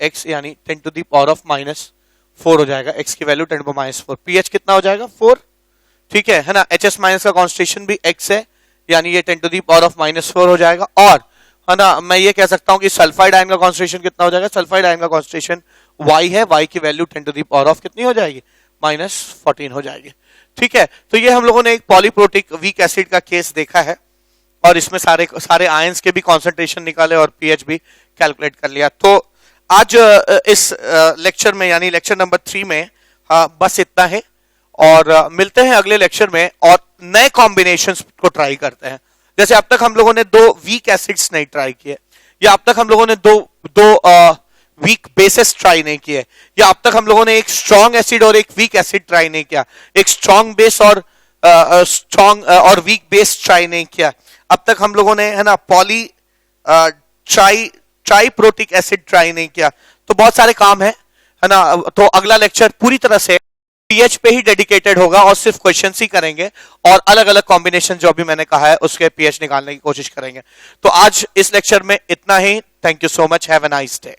Speaker 1: x यानी 10 to the power of -4 हो जाएगा, x की वैल्यू 10 to the -4। pH कितना हो जाएगा, 4। ठीक है ना, HS- का कॉन्सेंट्रेशन भी x है, यानी ये 10 to the power of -4 हो जाएगा। और है ना, मैं ये कह सकता हूं कि सल्फाइड आयन का कॉन्सेंट्रेशन कितना हो जाएगा, सल्फाइड आयन का कॉन्सेंट्रेशन y है, y की value 10 to the power of कितनी हो जाएगी, -14 हो जाएगी। ठीक है, तो ये हम लोगों ने एक पॉलीप्रोटिक वीक एसिड का केस देखा है और इसमें सारे आयंस के भी कॉन्सेंट्रेशन निकाले और pH भी कैलकुलेट कर लिया। तो आज इस लेक्चर में, यानी लेक्चर नंबर 3 में बस इतना है, और मिलते हैं अगले लेक्चर में और नए कॉम्बिनेशंस को ट्राई करते हैं। जैसे अब तक हम लोगों ने 2 वीक एसिड्स नहीं ट्राई किए, या अब तक हम लोगों ने दो वीक बेसिस ट्राई नहीं किए, या अब तक हम लोगों ने एक स्ट्रॉन्ग एसिड और एक वीक एसिड ट्राई नहीं किया, एक स्ट्रॉन्ग बेस और स्ट्रॉन्ग और वीक बेस ट्राई नहीं किया। अब तक हम लोगों ने, है ना, ट्राइप्रोटिक एसिड ट्राई नहीं किया। तो बहुत सारे काम है ना। तो अगला लेक्चर पूरी तरह से पीएच पे ही डेडिकेटेड होगा और सिर्फ क्वेश्चंस ही करेंगे और अलग अलग कॉम्बिनेशन जो अभी मैंने कहा है उसके पीएच निकालने की कोशिश करेंगे। तो आज इस लेक्चर में इतना ही। Thank you so much, have a nice day.